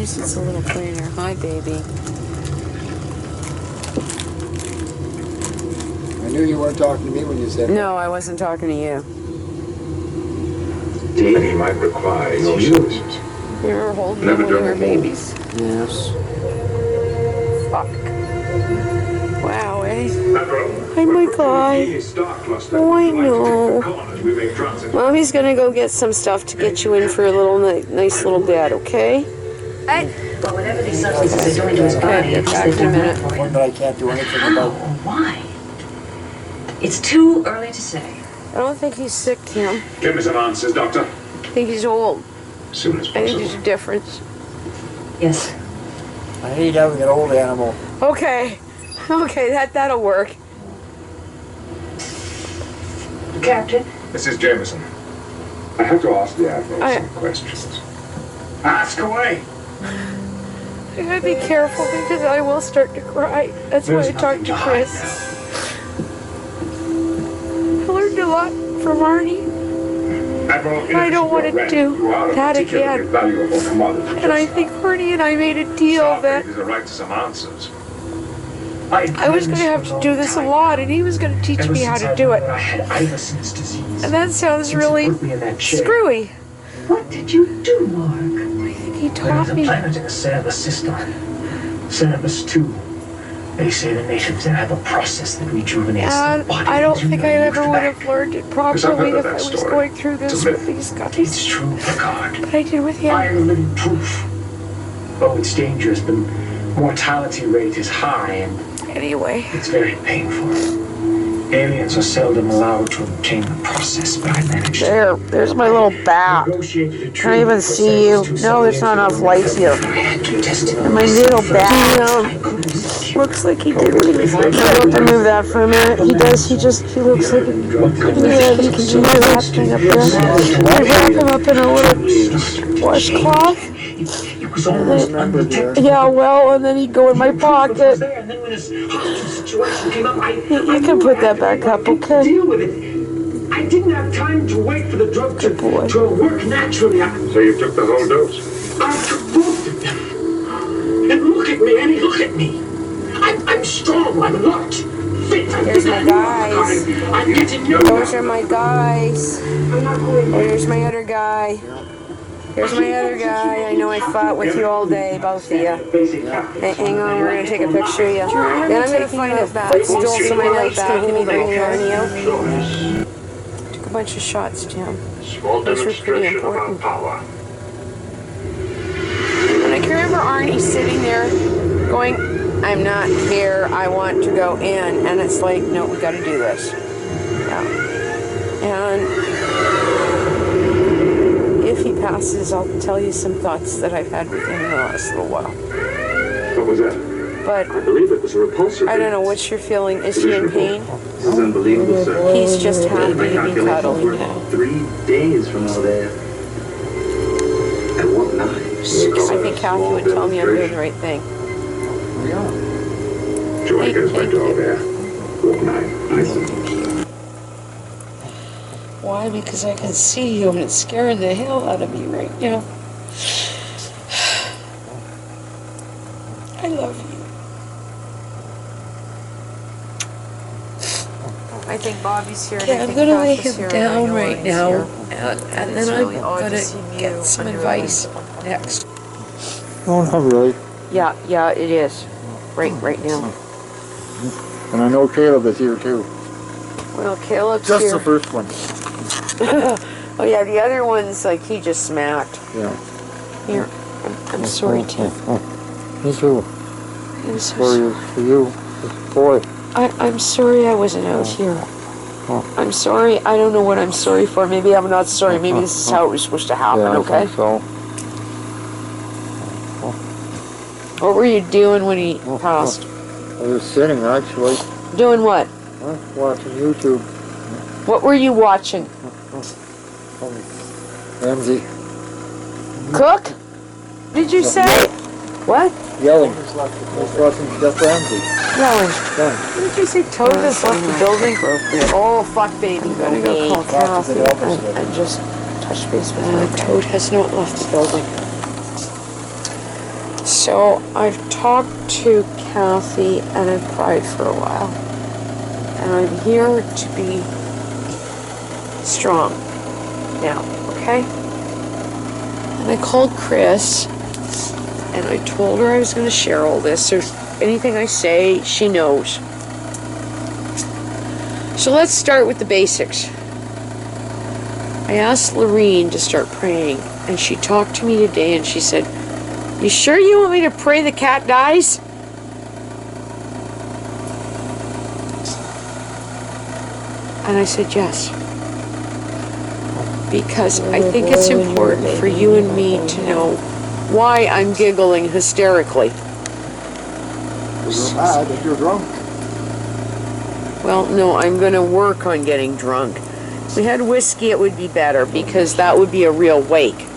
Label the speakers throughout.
Speaker 1: least it's a little cleaner. Hi, baby.
Speaker 2: I knew you weren't talking to me when you said
Speaker 1: No, I wasn't talking to you.
Speaker 3: He might require your services.
Speaker 1: You were holding
Speaker 3: Never
Speaker 1: one of
Speaker 3: done
Speaker 1: our
Speaker 3: it.
Speaker 1: babies.
Speaker 2: Yes.
Speaker 1: Fuck. Wow, eh?
Speaker 3: Admiral,
Speaker 1: Hi, my guy. Oh, I know. Mommy's gonna go get some stuff to get you in for a little nice little bed, okay?
Speaker 4: But whatever these substances are doing to his body,
Speaker 1: Okay,
Speaker 4: it's
Speaker 1: back in a minute.
Speaker 2: One that I can't do anything
Speaker 4: How
Speaker 2: about.
Speaker 4: or why? It's too early to say.
Speaker 1: I don't think he's sick, Tim.
Speaker 3: Give me some answers, Doctor.
Speaker 1: I think he's old.
Speaker 3: As soon as
Speaker 1: I think there's
Speaker 3: possible.
Speaker 1: a difference.
Speaker 4: Yes.
Speaker 2: I hate having an old animal.
Speaker 1: Okay. Okay, that'll work.
Speaker 4: Captain?
Speaker 3: This is Jameson. I have to ask the Admiral some questions. Ask away!
Speaker 1: I gotta be careful because I will start to cry. That's why I talked to Chris. I learned a lot from Arnie.
Speaker 3: Admiral,
Speaker 1: I don't want to do that again. And I think Arnie and I made a deal that
Speaker 3: There's a right to some answers.
Speaker 1: I was going to have to do this a lot, and he was going to teach me how to do it.
Speaker 5: I had Iverson's disease.
Speaker 1: And that sounds really
Speaker 5: Put me in that chair.
Speaker 1: screwy.
Speaker 4: What did you do, Mark?
Speaker 1: I think he
Speaker 5: There
Speaker 1: taught
Speaker 5: was a
Speaker 1: me.
Speaker 5: planet in the Cerebus system. Cerebus 2. They say the natives there have a process that rejuvenates the
Speaker 1: And
Speaker 5: body.
Speaker 1: I don't
Speaker 5: and
Speaker 1: think I
Speaker 5: renews
Speaker 1: ever
Speaker 5: the
Speaker 1: would
Speaker 5: back.
Speaker 1: have learned it properly if I was going through this with these guys.
Speaker 5: It's true, Picard.
Speaker 1: But I did with
Speaker 5: I
Speaker 1: him.
Speaker 5: am living proof. Oh, it's dangerous. The mortality rate is high and
Speaker 1: Anyway,
Speaker 5: it's very painful. Aliens are seldom allowed to obtain the process, but I managed to.
Speaker 1: there's my little bat.
Speaker 5: Negotiated a
Speaker 1: Can I even see you? No, there's not enough light here.
Speaker 5: I had to test it.
Speaker 1: And my little bat. Looks like he did what he was like. I have to move that for a minute. He does, he looks like a, yeah, you can do that thing up there. I wrap him up in a little washcloth.
Speaker 5: It was almost undetectable.
Speaker 1: Yeah, well, and then he'd go in my pocket.
Speaker 5: And then when this hostage situation came up,
Speaker 1: You can put that back up, okay?
Speaker 5: deal with it. I didn't have time to wait for the drug to work naturally.
Speaker 3: So you took the whole dose?
Speaker 5: I took both of them. And look at me, Annie, look at me. I'm strong, I'm alert, fit.
Speaker 1: Here's my guys.
Speaker 5: I'm getting younger.
Speaker 1: Those are my guys. Oh, here's my other guy. Here's my other guy. I know I fought with you all day, both of you. Hey, hang on, we're gonna take a picture of you. Then I'm gonna find a footstool so my light back and bring Arnie out. Took a bunch of shots, Jim. Those were pretty important. And I can remember Arnie sitting there going, I'm not here, I want to go in. And it's like, no, we gotta do this. Yeah. And if he passes, I'll tell you some thoughts that I've had with him in the last little while.
Speaker 3: What was that?
Speaker 1: But
Speaker 3: I believe it was a repulsor.
Speaker 1: I don't know, what's your feeling? Is he in pain?
Speaker 3: This is unbelievable, sir.
Speaker 1: He's just happy to be cuddling now.
Speaker 6: 3 days from all that. And what knives?
Speaker 1: I think Kathy would tell me I'm doing the right thing.
Speaker 3: Joanna is my dog there. Good night.
Speaker 1: Why? Because I can see you and it's scaring the hell out of me right now. I love you. I think Bobby's here.
Speaker 7: Okay, I'm going to lay him down right now, and then I'm going to get some advice next.
Speaker 2: Oh, not really.
Speaker 1: Yeah, it is. Right now.
Speaker 2: And I know Caleb is here too.
Speaker 1: Well, Caleb's
Speaker 2: Just
Speaker 1: here.
Speaker 2: the first one.
Speaker 1: Oh yeah, the other one's like he just smacked.
Speaker 2: Yeah.
Speaker 1: Here, I'm sorry, Tim.
Speaker 2: Me too.
Speaker 1: I'm so
Speaker 2: Sorry for you. Boy.
Speaker 1: I'm sorry I wasn't out here. I'm sorry. I don't know what I'm sorry for. Maybe I'm not sorry. Maybe this is how it was supposed to happen.
Speaker 2: Yeah, I
Speaker 1: Okay.
Speaker 2: think so.
Speaker 1: What were you doing when he passed?
Speaker 2: I was sitting actually.
Speaker 1: Doing what?
Speaker 2: Watching YouTube.
Speaker 1: What were you watching?
Speaker 2: Ramsey
Speaker 1: Cook? Did you say? What?
Speaker 2: yelling. I was watching Jeff Ramsey.
Speaker 1: Yelling.
Speaker 2: Yeah.
Speaker 1: Did you say Toad has left the building? Oh, fuck, baby.
Speaker 7: Gotta go call Kathy
Speaker 1: and just touch base with her. Toad has not left the building.
Speaker 7: So I've talked to Kathy and I've cried for a while. And I'm here to be strong now, okay? And I called Chris and I told her I was going to share all this. So anything I say, she knows. So let's start with the basics. I asked Lorene to start praying, and she talked to me today and she said, "You sure you want me to pray the cat dies?" And I said yes. Because I think it's important for you and me to know why I'm giggling hysterically.
Speaker 2: You're mad if you're drunk.
Speaker 7: Well, no, I'm going to work on getting drunk. If we had whiskey, it would be better, because that would be a real wake.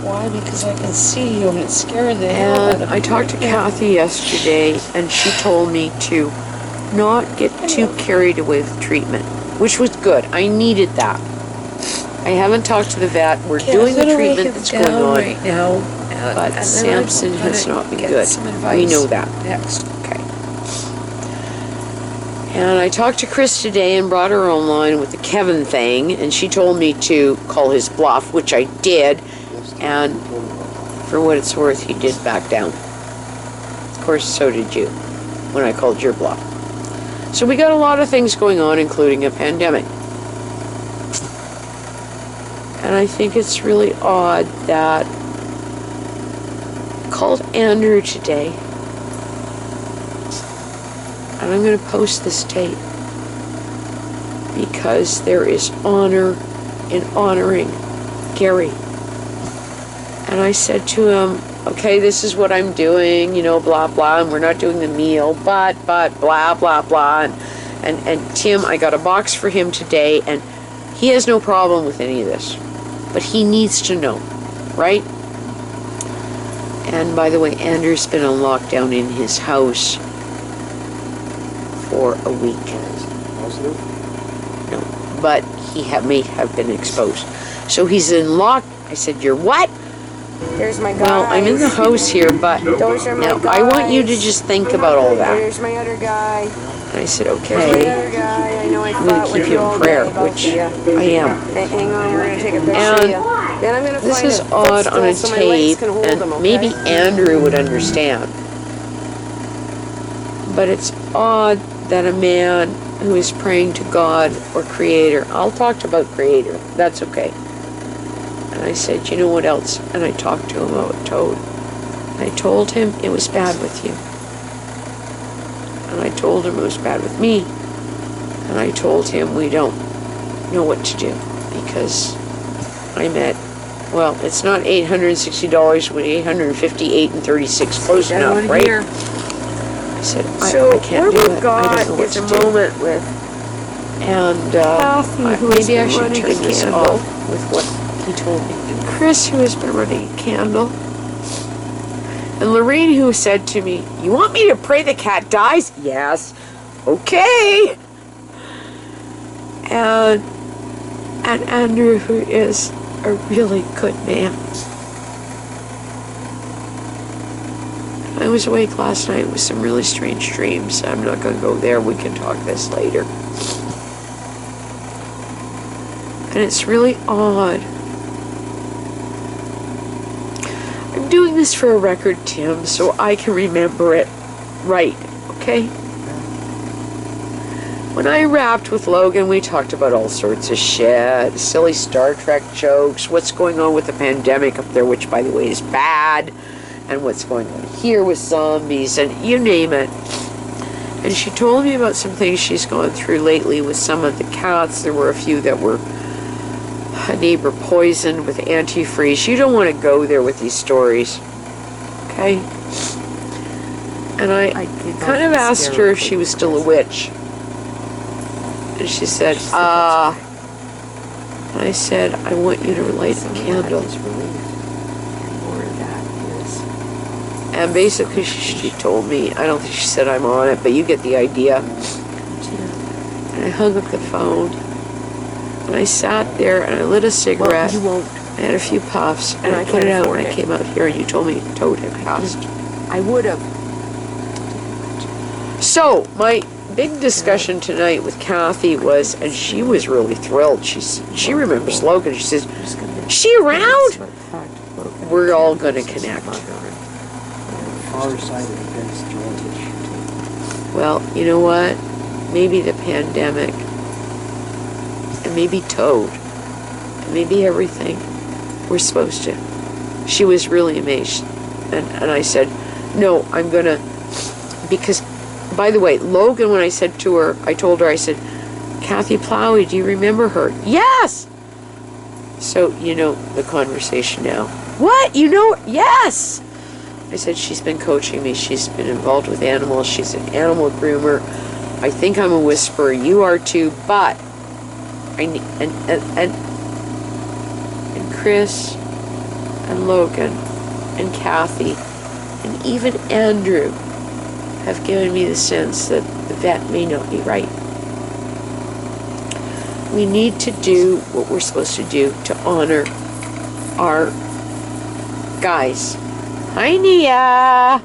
Speaker 8: Why? Because I can see you and it's scaring the hell out
Speaker 7: And
Speaker 8: of me.
Speaker 7: I talked to Kathy yesterday, and she told me to not get too carried away with treatment, which was good. I needed that. I haven't talked to the vet. We're doing the treatment that's going on.
Speaker 8: right now.
Speaker 7: But Samson has not been good. We know that.
Speaker 8: Next.
Speaker 7: Okay. And I talked to Chris today and brought her online with the Kevin thing, and she told me to call his bluff, which I did, and for what it's worth, he did back down. Of course, so did you, when I called your bluff. So we got a lot of things going on, including a pandemic. And I think it's really odd that I called Andrew today, and I'm going to post this tape because there is honor in honoring Gary. And I said to him, okay, this is what I'm doing, you know, blah, blah, and we're not doing the meal, but, blah, blah, blah. And Tim, I got a box for him today, and he has no problem with any of this. But he needs to know, right? And by the way, Andrew's been on lockdown in his house for a week. No, but he may have been exposed. So he's in lock. I said, "You're what?"
Speaker 1: Here's my guy.
Speaker 7: Well, I'm in the house here, but
Speaker 1: Those are my
Speaker 7: now
Speaker 1: guys.
Speaker 7: I want you to just think about all that.
Speaker 1: Here's my other guy.
Speaker 7: And I said,
Speaker 1: Here's my
Speaker 7: okay,
Speaker 1: other guy. I know I
Speaker 7: I'm going
Speaker 1: fought
Speaker 7: to
Speaker 1: with
Speaker 7: keep
Speaker 1: you
Speaker 7: you
Speaker 1: all
Speaker 7: in prayer,
Speaker 1: day, both
Speaker 7: which
Speaker 1: of you.
Speaker 7: I am.
Speaker 1: Hang on, we're gonna take a picture
Speaker 7: And
Speaker 1: of you. Then I'm gonna
Speaker 7: This
Speaker 1: find
Speaker 7: is
Speaker 1: a
Speaker 7: odd on a
Speaker 1: footstool so my legs
Speaker 7: tape,
Speaker 1: can hold
Speaker 7: and
Speaker 1: them, okay?
Speaker 7: maybe Andrew would understand. But it's odd that a man who is praying to God or Creator, I'll talk about Creator, that's okay. And I said, you know what else? And I talked to him about Toad. And I told him it was bad with you. And I told him it was bad with me. And I told him we don't know what to do because I'm at, well, it's not $860, but $858 and 36, close enough, right? I said, I can't do it. I
Speaker 1: God
Speaker 7: don't know what
Speaker 1: is a
Speaker 7: to do.
Speaker 1: moment with
Speaker 7: And maybe I should turn this off with what he told me. And Chris, who has been running a candle. And Lorene, who said to me, you want me to pray the cat dies? Yes. Okay. And Andrew, who is a really good man. I was awake last night with some really strange dreams. I'm not going to go there. We can talk this later. And it's really odd. I'm doing this for a record, Tim, so I can remember it right, okay? When I rapped with Logan, we talked about all sorts of shit, silly Star Trek jokes, what's going on with the pandemic up there, which, by the way, is bad, and what's going on here with zombies, and you name it. And she told me about some things she's gone through lately with some of the cats. There were a few that were a neighbor poisoned with antifreeze. You don't want to go there with these stories, okay? And I kind of asked her if she was still a witch. And she said, And I said, I want you to light a candle. And basically she told me, I don't think she said I'm on it, but you get the idea. And I hung up the phone. And I sat there and I lit a cigarette.
Speaker 1: You won't.
Speaker 7: I had a few puffs, and I put it out when I came out here, and you told me Toad had passed.
Speaker 1: I would have.
Speaker 7: So, my big discussion tonight with Kathy was, and she was really thrilled. She remembers Logan. She says, "She around? We're all going to connect."
Speaker 2: Far side against George.
Speaker 7: Well, you know what? Maybe the pandemic, and maybe Toad, and maybe everything. We're supposed to. She was really amazed. And I said, no, I'm going to, because, by the way, Logan, when I said to her, I told her, I said, Kathy Plowey, do you remember her? Yes! So, you know the conversation now. What? You know? Yes! I said, she's been coaching me. She's been involved with animals. She's an animal groomer. I think I'm a whisperer. You are too, but I need, and Chris and Logan and Kathy and even Andrew have given me the sense that the vet may not be right. We need to do what we're supposed to do to honor our guys. Hi, Nia.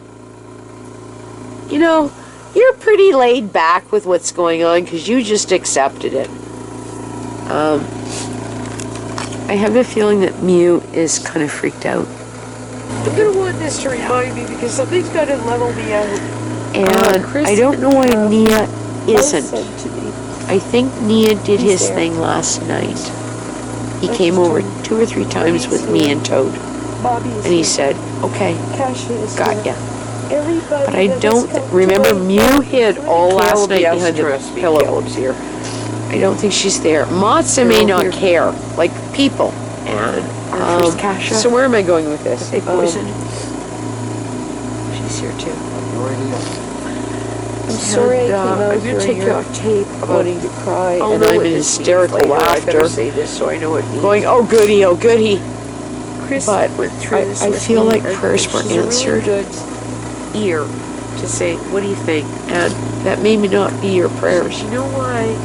Speaker 7: You know, you're pretty laid back with what's going on because you just accepted it. I have a feeling that Mew is kind of freaked out. I'm going to want this to remind me because something's got to level me out. And I don't know why Nia isn't. I think Nia did his thing last night. He came over 2 or 3 times with me and Toad. And he said, okay, got ya. But I don't remember Mew hid all last night behind the pillow here. I don't think she's there. Matza may not care, like people. And so where am I going with this? She's here too. I'm sorry I'm going to take you off tape wanting to cry, and I'm in hysterical laughter. Say this so I know what it means. Going, oh goody, oh goody. Chris but I feel like prayers were answered. Ear to say, what do you think? And that may not be your prayers. You know why?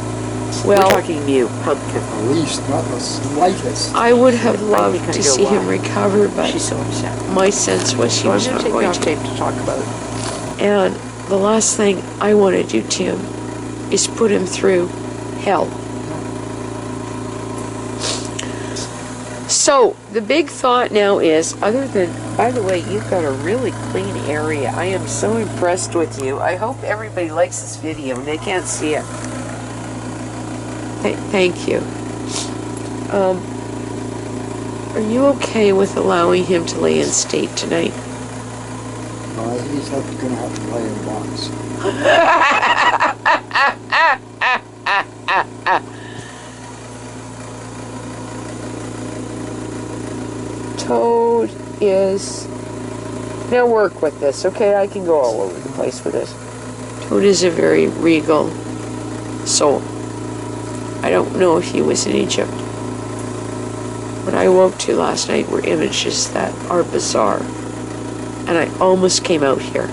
Speaker 7: Well, we're talking Mew, pumpkin.
Speaker 2: At least, not the slightest.
Speaker 7: I would have loved to see him recover, but she's so upset. My sense was he was not going to tape to talk about. And the last thing I want to do to him is put him through hell. So, the big thought now is, other than, by the way, you've got a really clean area. I am so impressed with you. I hope everybody likes this video and they can't see it. Thank you. Are you okay with allowing him to lay in state tonight?
Speaker 2: No, he's going to have to lay in a box.
Speaker 7: Toad is... Now work with this, okay? I can go all over the place with this. Toad is a very regal soul. I don't know if he was in Egypt. What I woke to last night were images that are bizarre. And I almost came out here.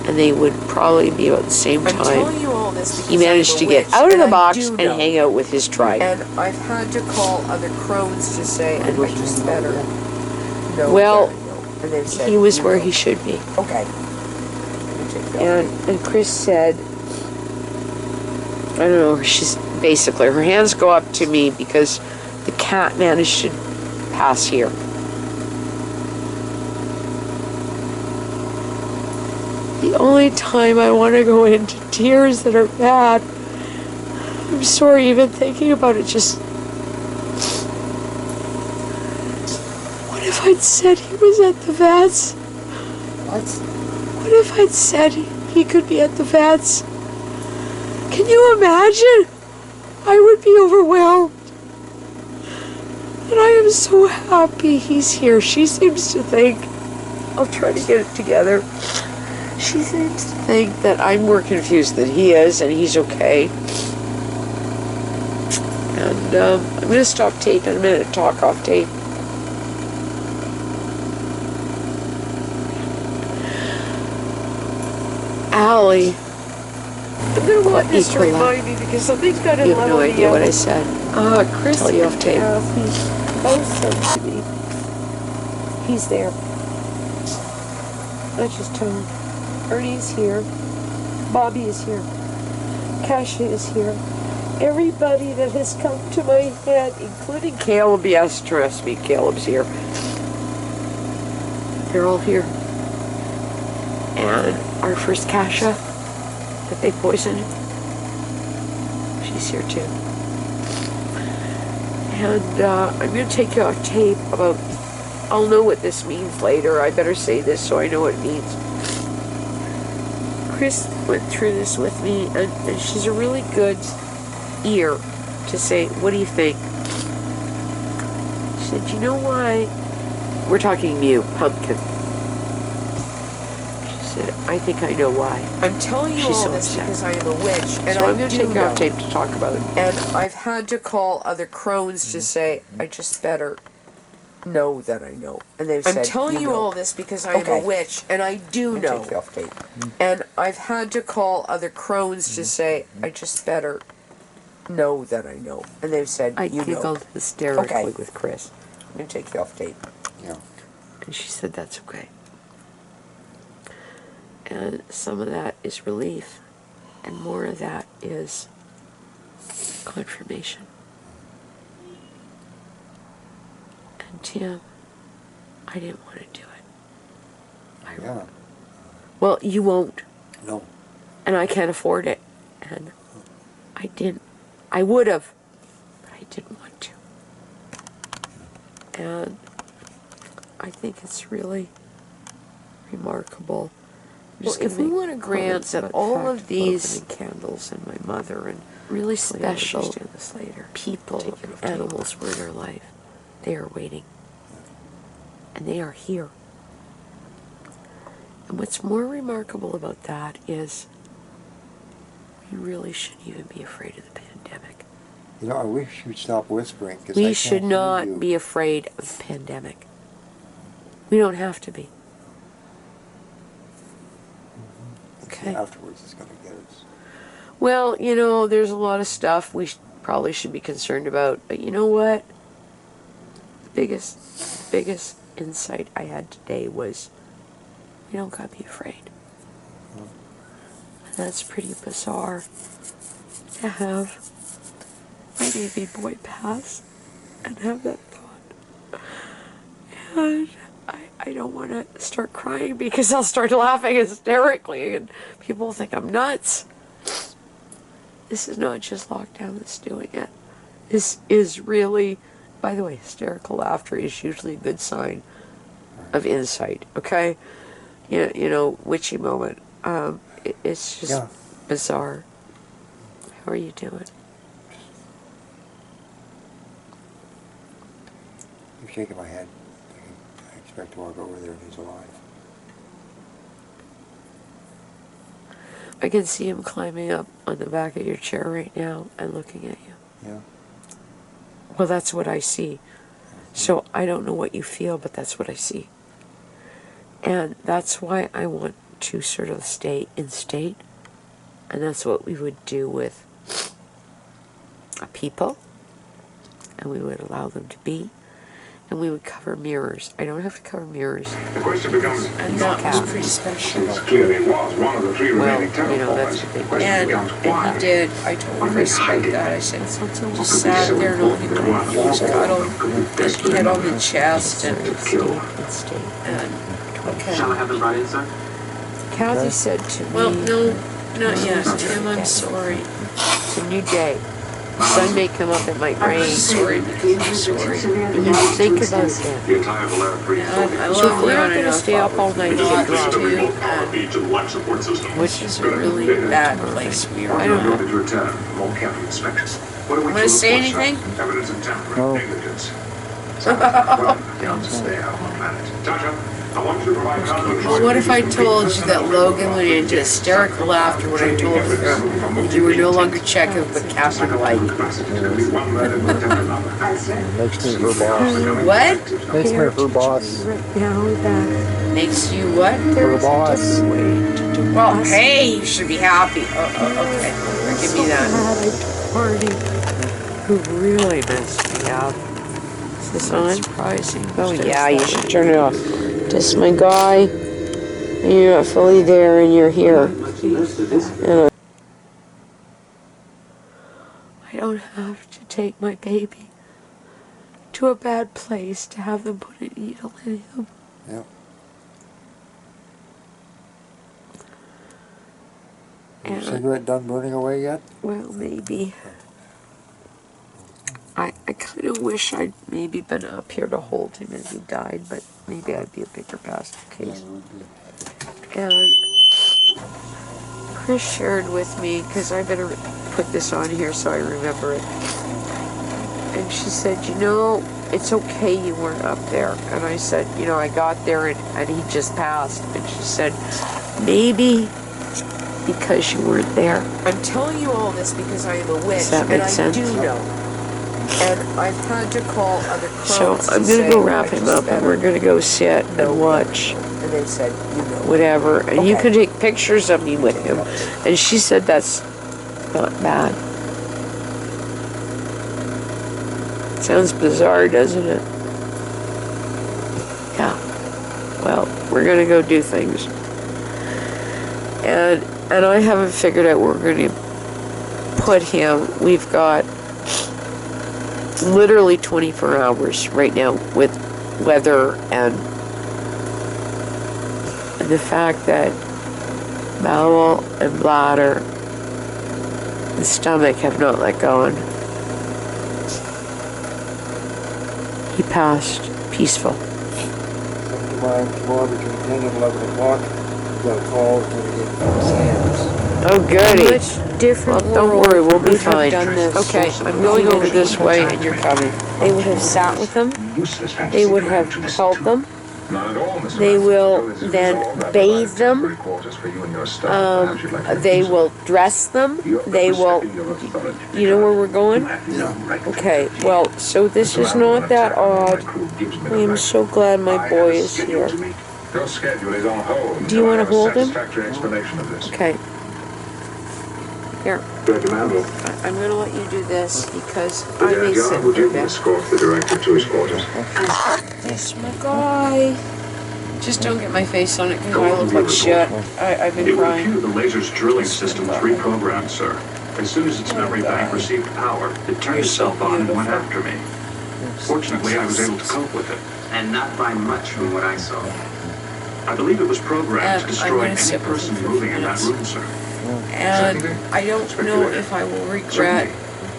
Speaker 7: And they would probably be about the same time.
Speaker 1: I'm telling you all this because
Speaker 7: he managed to get out of the box and
Speaker 1: know.
Speaker 7: hang out with his tribe.
Speaker 1: And I've had to call other crones to say, I just better know.
Speaker 7: Well,
Speaker 1: and they said,
Speaker 7: he was where he should be.
Speaker 1: Okay.
Speaker 7: And Chris said, I don't know, she's basically, her hands go up to me because the cat managed to pass here. The only time I want to go into tears that are bad, I'm sorry, even thinking about it, just... What if I'd said he was at the vets? What if I'd said he could be at the vets? Can you imagine? I would be overwhelmed. And I am so happy he's here. She seems to think, I'll try to get it together. She seems to think that I'm more confused than he is, and he's okay. And I'm going to stop tape in a minute and talk off tape. Allie. I'm going to want this to remind me because something's got to level me out. You have no idea what I said. Chris, tell you off tape. Both them to me. He's there. Let's just tell him. Ernie's here. Bobby is here. Kasha is here. Everybody that has come to my head, including Caleb, yes, trust me, Caleb's here. They're all here. And our first Kasha that they poisoned, she's here too. And I'm going to take you off tape about, I'll know what this means later. I better say this so I know what it means. Chris went through this with me, and she's a really good ear to say, what do you think? She said, you know why? We're talking Mew, Pumpkin. She said, I think I know why. I'm telling you all this because I am a witch, and so I'm going to take off tape to talk about it. And I've had to call other crones to say, I just better know that I know. And they've said, I'm telling you all this because I am a witch, and I do know. Take off tape. And I've had to call other crones to say, I just better know that I know. And they've said, I giggled hysterically with Chris. I'm going to take you off tape.
Speaker 2: Yeah.
Speaker 7: And she said, that's okay. And some of that is relief, and more of that is confirmation. And Tim, I didn't want to do it.
Speaker 2: Yeah.
Speaker 7: Well, you won't.
Speaker 2: No.
Speaker 7: And I can't afford it. And I didn't. I would have, but I didn't want to. And I think it's really remarkable. Well, if we want to grant that all of these candles and my mother and really special people and animals were in our life, they are waiting. And they are here. And what's more remarkable about that is we really shouldn't even be afraid of the pandemic.
Speaker 2: You know, I wish you'd stop whispering.
Speaker 7: We should not be afraid of the pandemic. We don't have to be. Okay.
Speaker 2: Afterwards, it's going to get us.
Speaker 7: Well, you know, there's a lot of stuff we probably should be concerned about, but you know what? The biggest insight I had today was, you don't gotta be afraid. And that's pretty bizarre to have my baby boy pass and have that thought. And I don't want to start crying because I'll start laughing hysterically and people will think I'm nuts. This is not just lockdown that's doing it. This is really, by the way, hysterical laughter is usually a good sign of insight, okay? You know, witchy moment. It's just bizarre. How are you doing?
Speaker 2: I'm shaking my head. I expect to walk over there and he's alive.
Speaker 7: I can see him climbing up on the back of your chair right now and looking at you.
Speaker 2: Yeah.
Speaker 7: Well, that's what I see. So I don't know what you feel, but that's what I see. And that's why I want to sort of stay in state. And that's what we would do with people. And we would allow them to be. And we would cover mirrors. I don't have to cover mirrors.
Speaker 3: The question becomes,
Speaker 8: And that was pretty special.
Speaker 3: since clearly it was one of the three remaining
Speaker 7: Well, you know, that's
Speaker 3: terraformers,
Speaker 7: a big
Speaker 3: the question
Speaker 8: And
Speaker 3: becomes why.
Speaker 8: he did. I told Chris about that. I said, just sat there and all he wanted to do was cuddle his head on the chest and okay.
Speaker 5: Shall I have them brought in, sir?
Speaker 7: Kathy said to me,
Speaker 8: Well, no, not yet. Tim, I'm sorry.
Speaker 7: it's a new day. The sun may come up, it might rain.
Speaker 8: I'm sorry because I'm sorry.
Speaker 7: And you think about that.
Speaker 3: The entire Valera 3
Speaker 8: I
Speaker 7: So
Speaker 8: love
Speaker 7: we're not
Speaker 8: Leon
Speaker 7: going to
Speaker 8: enough,
Speaker 7: stay up all night to get drunk.
Speaker 8: which is a really bad place we are.
Speaker 7: I don't know.
Speaker 3: to return for more careful inspections. What are we
Speaker 8: Want to say anything?
Speaker 3: Evidence of temporary negligence. Well, the answer's there on the planet. Tasha, I want you to provide confidence.
Speaker 8: Well, what if I told you that Logan went into hysterical laughter when I told her that you were no longer checking with Captain White?
Speaker 2: Makes me her boss.
Speaker 8: What?
Speaker 2: Makes me her boss.
Speaker 7: Now that
Speaker 8: Makes you what?
Speaker 2: Her boss.
Speaker 8: Well, hey, you should be happy. Okay, give me that.
Speaker 7: had a party who really messed me up.
Speaker 1: Is this on?
Speaker 8: Surprising.
Speaker 1: Oh yeah, you should turn it off. This is my guy, and you're not fully there, and you're here. And
Speaker 8: I don't have to take my baby to a bad place to have them put a needle in him.
Speaker 2: Yep.
Speaker 8: And
Speaker 2: Cigarette done burning away yet?
Speaker 8: well, maybe. I kind of wish I'd maybe been up here to hold him as he died, but maybe I'd be a bigger basket case. And Chris shared with me, because I better put this on here so I remember it. And she said, you know, it's okay you weren't up there. And I said, you know, I got there and he just passed. And she said, maybe because you weren't there. I'm telling you all this because I am a witch.
Speaker 1: Does that make
Speaker 8: and
Speaker 1: sense?
Speaker 8: I do know. And I've had to call other
Speaker 1: so
Speaker 8: clones
Speaker 1: I'm
Speaker 8: to
Speaker 1: gonna
Speaker 8: say,
Speaker 1: go wrap
Speaker 8: I
Speaker 1: him
Speaker 8: just
Speaker 1: up, and
Speaker 8: better
Speaker 1: we're gonna go sit and watch
Speaker 8: And they said, you know.
Speaker 1: whatever, and you
Speaker 8: Okay.
Speaker 1: can take pictures of me with him. And she said that's not bad. Sounds bizarre, doesn't it? Yeah. Well, we're gonna go do things. And I haven't figured out where we're gonna put him. We've got literally 24 hours right now with weather and the fact that bowel and bladder and stomach have not let go. And he passed peaceful.
Speaker 2: Tomorrow between 10 and 11 o'clock, we got a call, we're going to get Sam's.
Speaker 1: Oh, goody.
Speaker 8: Much different
Speaker 1: Well, don't
Speaker 8: world
Speaker 1: worry, we'll be
Speaker 8: would have
Speaker 1: fine.
Speaker 8: done this.
Speaker 1: Okay, I'm going over this way and you're coming.
Speaker 8: They would have sat with them.
Speaker 3: Useless fantasy
Speaker 8: They would
Speaker 3: plan
Speaker 8: have
Speaker 3: to
Speaker 8: held them.
Speaker 3: Not at all, Mr.
Speaker 8: They
Speaker 3: Matthews.
Speaker 8: will
Speaker 3: This is
Speaker 8: then
Speaker 3: all about
Speaker 8: bathe
Speaker 3: the
Speaker 8: them.
Speaker 3: temporary quarters for you and your staff. Perhaps you'd like to
Speaker 8: They
Speaker 3: do so.
Speaker 8: will dress them.
Speaker 3: You're
Speaker 8: They will.
Speaker 3: overstepping your authority.
Speaker 8: You know where we're going?
Speaker 3: You have no right to
Speaker 8: Okay,
Speaker 3: interfere.
Speaker 8: well, so this is
Speaker 3: So
Speaker 8: not that
Speaker 3: my
Speaker 8: odd.
Speaker 3: crew gives me the
Speaker 8: I am
Speaker 3: right.
Speaker 8: so glad my
Speaker 3: I have
Speaker 8: boy
Speaker 3: a
Speaker 8: is
Speaker 3: schedule
Speaker 8: here.
Speaker 3: to meet. Your schedule is on hold.
Speaker 8: Do you
Speaker 3: until I
Speaker 8: wanna
Speaker 3: have a
Speaker 8: hold him?
Speaker 3: satisfactory explanation of this.
Speaker 8: Okay. Here,
Speaker 3: Dr. Mandel,
Speaker 8: I'm gonna let you do this because I
Speaker 3: Lieutenant
Speaker 8: may sit
Speaker 3: John, would
Speaker 8: for a
Speaker 3: you
Speaker 8: bit.
Speaker 3: escort the director to his quarters?
Speaker 8: This my guy. Just don't get my face on it because I look like shit. I've been
Speaker 3: It would
Speaker 8: crying.
Speaker 3: appear the laser's drilling system was reprogrammed, sir. As soon as its memory bank received power, it turned
Speaker 8: You're so
Speaker 3: itself on and went
Speaker 8: beautiful.
Speaker 3: after me. Fortunately, I was able to cope with it.
Speaker 6: And not by much from what I saw.
Speaker 3: I believe it was programmed
Speaker 8: And
Speaker 3: to
Speaker 8: I'm
Speaker 3: destroy
Speaker 8: gonna
Speaker 3: any
Speaker 8: sit with
Speaker 3: person
Speaker 8: him for
Speaker 3: moving in that
Speaker 8: minutes.
Speaker 3: room, sir.
Speaker 8: And I don't know if I will regret,
Speaker 3: Certainly.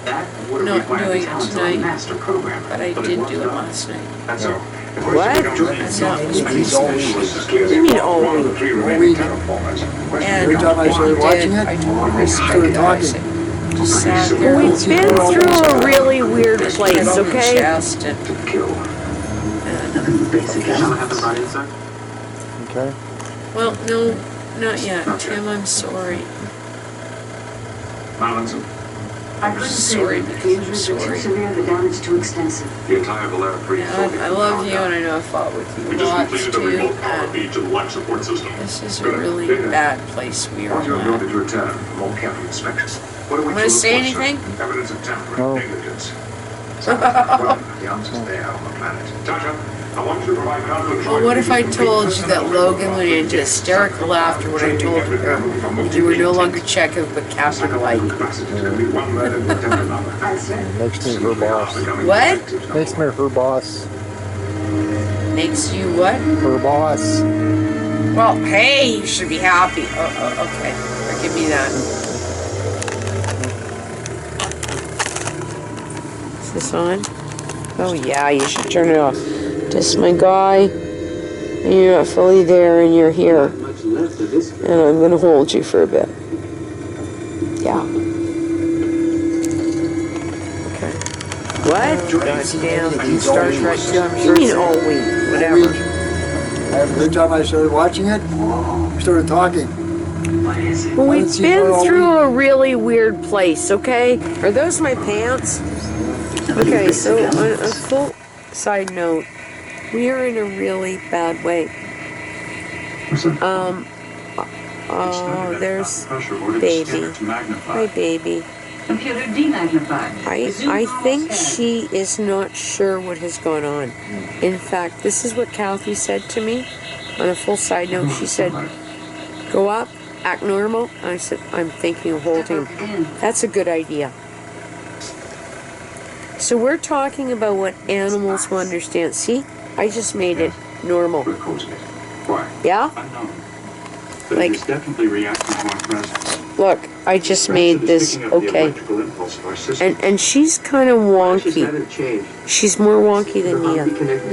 Speaker 6: That would
Speaker 8: Not
Speaker 6: have required
Speaker 8: doing
Speaker 6: the
Speaker 8: it
Speaker 6: talent of a
Speaker 8: tonight,
Speaker 6: master programmer.
Speaker 8: but I
Speaker 3: But it
Speaker 8: did
Speaker 3: was
Speaker 8: do it
Speaker 3: done.
Speaker 8: last night.
Speaker 3: That's all. If we're
Speaker 1: What?
Speaker 3: to go to
Speaker 8: And that was really
Speaker 2: He's always-
Speaker 8: special.
Speaker 1: What do you mean, always?
Speaker 3: one of the three remaining terraformers.
Speaker 8: And
Speaker 2: Every time I started watching
Speaker 8: I
Speaker 2: it,
Speaker 8: told Chris
Speaker 2: started
Speaker 8: I
Speaker 2: talking.
Speaker 8: said, just sat there.
Speaker 1: We've been through a really weird
Speaker 8: Head
Speaker 1: place,
Speaker 8: on the
Speaker 1: okay?
Speaker 8: chest and
Speaker 3: To kill.
Speaker 6: Basic shall have the body, sir?
Speaker 2: Okay.
Speaker 8: well, no, not yet. Tim, I'm sorry.
Speaker 3: Mallinson,
Speaker 4: I couldn't say
Speaker 8: Sorry,
Speaker 4: that.
Speaker 8: because
Speaker 4: The
Speaker 8: I'm
Speaker 4: injuries were too
Speaker 8: sorry.
Speaker 4: severe, the damage too extensive.
Speaker 3: the entire Valera 3
Speaker 8: And I love you, and I know I fought with you
Speaker 3: We just
Speaker 8: lots
Speaker 3: completed the
Speaker 8: too.
Speaker 3: remote power
Speaker 8: And
Speaker 3: feed to the life support system.
Speaker 8: this is a really bad place we are
Speaker 3: Want your
Speaker 8: at.
Speaker 3: ability to return for more careful inspection. What are we
Speaker 8: Wanna
Speaker 3: to
Speaker 8: say
Speaker 3: look for, sir?
Speaker 8: anything?
Speaker 3: Evidence of temporary
Speaker 2: No.
Speaker 3: negligence. Well, the answer's there on the planet. Tasha, I want you to provide confidential
Speaker 8: Well, what if I
Speaker 3: information
Speaker 8: told
Speaker 3: to
Speaker 8: you that Logan went into hysterical laughter when I told her that you were no longer checking with Captain White?
Speaker 2: Makes me her boss.
Speaker 8: What?
Speaker 2: Makes me her boss.
Speaker 8: Makes you what?
Speaker 2: Her boss.
Speaker 8: Well, hey, you should be happy. Okay. Give me that.
Speaker 1: Is this on? Oh yeah, you should turn it off. This is my guy, and you're not fully there, and you're here.
Speaker 6: Much left of this.
Speaker 1: And I'm gonna hold you for a bit. Yeah. Okay. What?
Speaker 2: Goddamn.
Speaker 8: Star Trek 2, I'm
Speaker 1: You
Speaker 8: sure.
Speaker 1: mean all week? Whatever.
Speaker 2: Every time I started watching it, we started talking.
Speaker 6: What is it?
Speaker 1: Well,
Speaker 2: I didn't
Speaker 1: we've
Speaker 2: see her
Speaker 1: been
Speaker 2: all
Speaker 1: through a really weird place, okay? Are those my pants? Okay, so on a full side note, we are in a really bad way. Oh, there's baby. Hi, baby.
Speaker 4: Computer demagnified.
Speaker 8: I think she is not sure what has gone on. In fact, this is what Kathy said to me. On a full side note, she said, go up, act normal. I said, I'm thinking of holding him. That's a good idea. So we're talking about what animals will understand. See, I just made it normal.
Speaker 3: Reported it. Why?
Speaker 8: Yeah?
Speaker 3: Unknown. But
Speaker 8: Like-
Speaker 3: it is definitely reacting to our presence.
Speaker 8: Look, I just made
Speaker 3: Perhaps it is
Speaker 8: this
Speaker 3: picking up the
Speaker 8: okay.
Speaker 3: electrical impulse of our system.
Speaker 8: And she's kind of
Speaker 6: Flashes
Speaker 8: wonky.
Speaker 6: haven't changed.
Speaker 8: She's more wonky than Nia.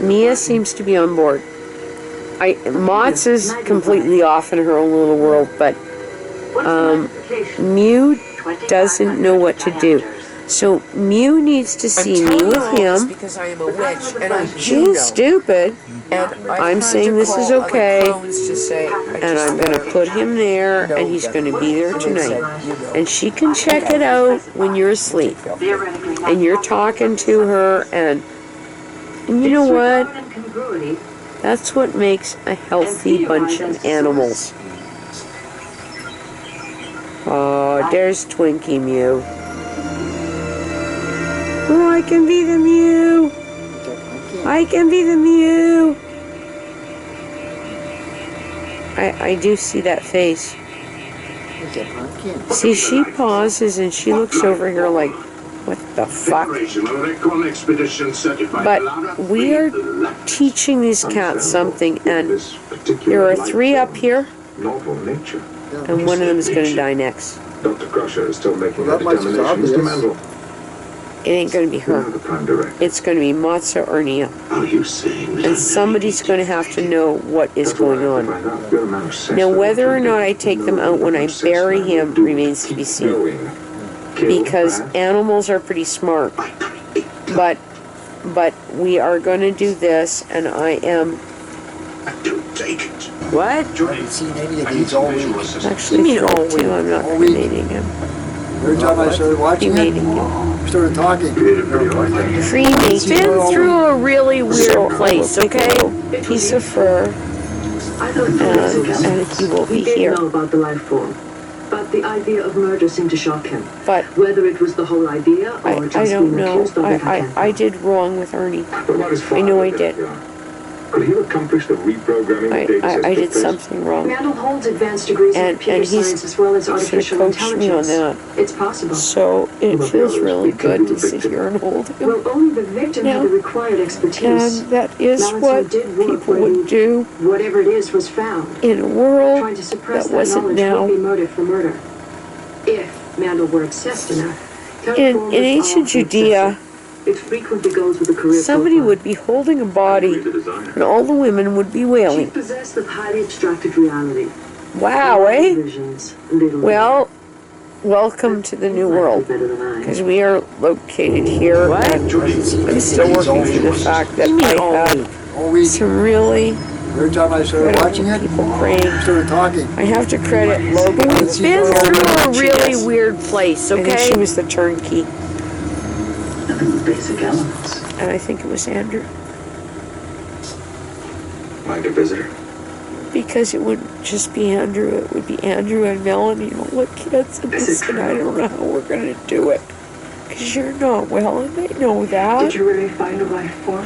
Speaker 8: Nia seems to be on board. Mott's is completely off in her own little world, but Mew doesn't know what to do. So Mew needs to see me with him.
Speaker 7: because I am a witch and I'm
Speaker 8: She's stupid,
Speaker 7: And
Speaker 8: I'm saying this is okay,
Speaker 7: To say,
Speaker 8: and I'm gonna put him there, and he's gonna be there tonight. And she can check it out when you're asleep, and you're talking to her, and you know what? That's what makes a healthy bunch of animals. Oh, there's Twinkie Mew. Oh, I can be the Mew. I can be the Mew. I do see that face. See, she pauses and she looks over here like, what the fuck?
Speaker 3: Operational recon expedition certified.
Speaker 8: But we are teaching these cats something, and
Speaker 3: This particular
Speaker 8: there are
Speaker 3: life
Speaker 8: 3 up
Speaker 3: form,
Speaker 8: here,
Speaker 3: Novel nature.
Speaker 8: and one of them is going to die next.
Speaker 3: Dr. Crusher is still making
Speaker 6: Well,
Speaker 3: that
Speaker 6: that much is
Speaker 3: determination. Mr.
Speaker 6: obvious.
Speaker 3: Mandel,
Speaker 8: It ain't going to be
Speaker 3: you are
Speaker 8: her.
Speaker 3: the prime director.
Speaker 8: It's going to be Matza or Nia.
Speaker 3: Are you saying that
Speaker 8: And somebody's going to have to know what is going on. Now, whether or not I take them out when I bury him remains to be seen. Because animals are pretty smart. But we are going to do this, and I am...
Speaker 3: Don't take it.
Speaker 8: What?
Speaker 6: I haven't seen any of these all week.
Speaker 8: Actually, thrilled too. I'm not cremating him.
Speaker 6: Every time I started watching it,
Speaker 8: Cremating him.
Speaker 6: we started talking.
Speaker 8: Cremate. Been through a really weird place, okay? Piece of fur, and he will be
Speaker 9: He did
Speaker 8: here.
Speaker 9: know about the life form, but the idea of murder seemed to shock him.
Speaker 8: But
Speaker 9: Whether it was the whole idea or
Speaker 8: I
Speaker 9: just
Speaker 8: don't
Speaker 9: being
Speaker 8: know.
Speaker 9: accused of it,
Speaker 8: I did wrong with Ernie. I know I did.
Speaker 3: Could he accomplish the reprogramming
Speaker 8: I
Speaker 3: of data
Speaker 8: I did something wrong.
Speaker 9: Mandel holds advanced degrees in
Speaker 8: And
Speaker 9: computer
Speaker 8: he's
Speaker 9: science as well as
Speaker 8: sort of
Speaker 9: artificial
Speaker 8: coached me on
Speaker 9: intelligence.
Speaker 8: that.
Speaker 9: It's possible.
Speaker 8: So it feels really good to sit here and hold him.
Speaker 9: Well, only the victim had the required expertise.
Speaker 8: And that is
Speaker 9: Malazzo
Speaker 8: what
Speaker 9: did work
Speaker 8: people
Speaker 9: when
Speaker 8: would do
Speaker 9: whatever it is was found.
Speaker 8: in a world
Speaker 9: Trying to suppress
Speaker 8: that
Speaker 9: that
Speaker 8: wasn't
Speaker 9: knowledge
Speaker 8: now.
Speaker 9: would be motive for murder. If Mandel were obsessed enough.
Speaker 8: In ancient Judea,
Speaker 9: It frequently goes with a career
Speaker 8: somebody
Speaker 9: profile.
Speaker 8: would be holding a body and all the women would be
Speaker 9: She's
Speaker 8: wailing.
Speaker 9: possessed of highly abstracted reality.
Speaker 8: Wow, eh?
Speaker 9: Visions, little
Speaker 8: Well, welcome to the new world.
Speaker 9: better than I.
Speaker 8: Because we are located here. And I'm still working through the fact that I have
Speaker 6: All week.
Speaker 8: some really
Speaker 6: Every time I started watching it,
Speaker 8: people
Speaker 6: we
Speaker 8: praying.
Speaker 6: started talking.
Speaker 8: I have to credit Logan. It's been through a really weird place, okay? I think she was the turnkey.
Speaker 9: Nothing but basic elements.
Speaker 8: And I think it was Andrew.
Speaker 3: Mind a visitor?
Speaker 8: Because it wouldn't just be Andrew, it would be Andrew and Melanie and all the kids. And listen, I don't know how we're going to do it. Because you're not well, and they know that.
Speaker 9: Did you really find a life form?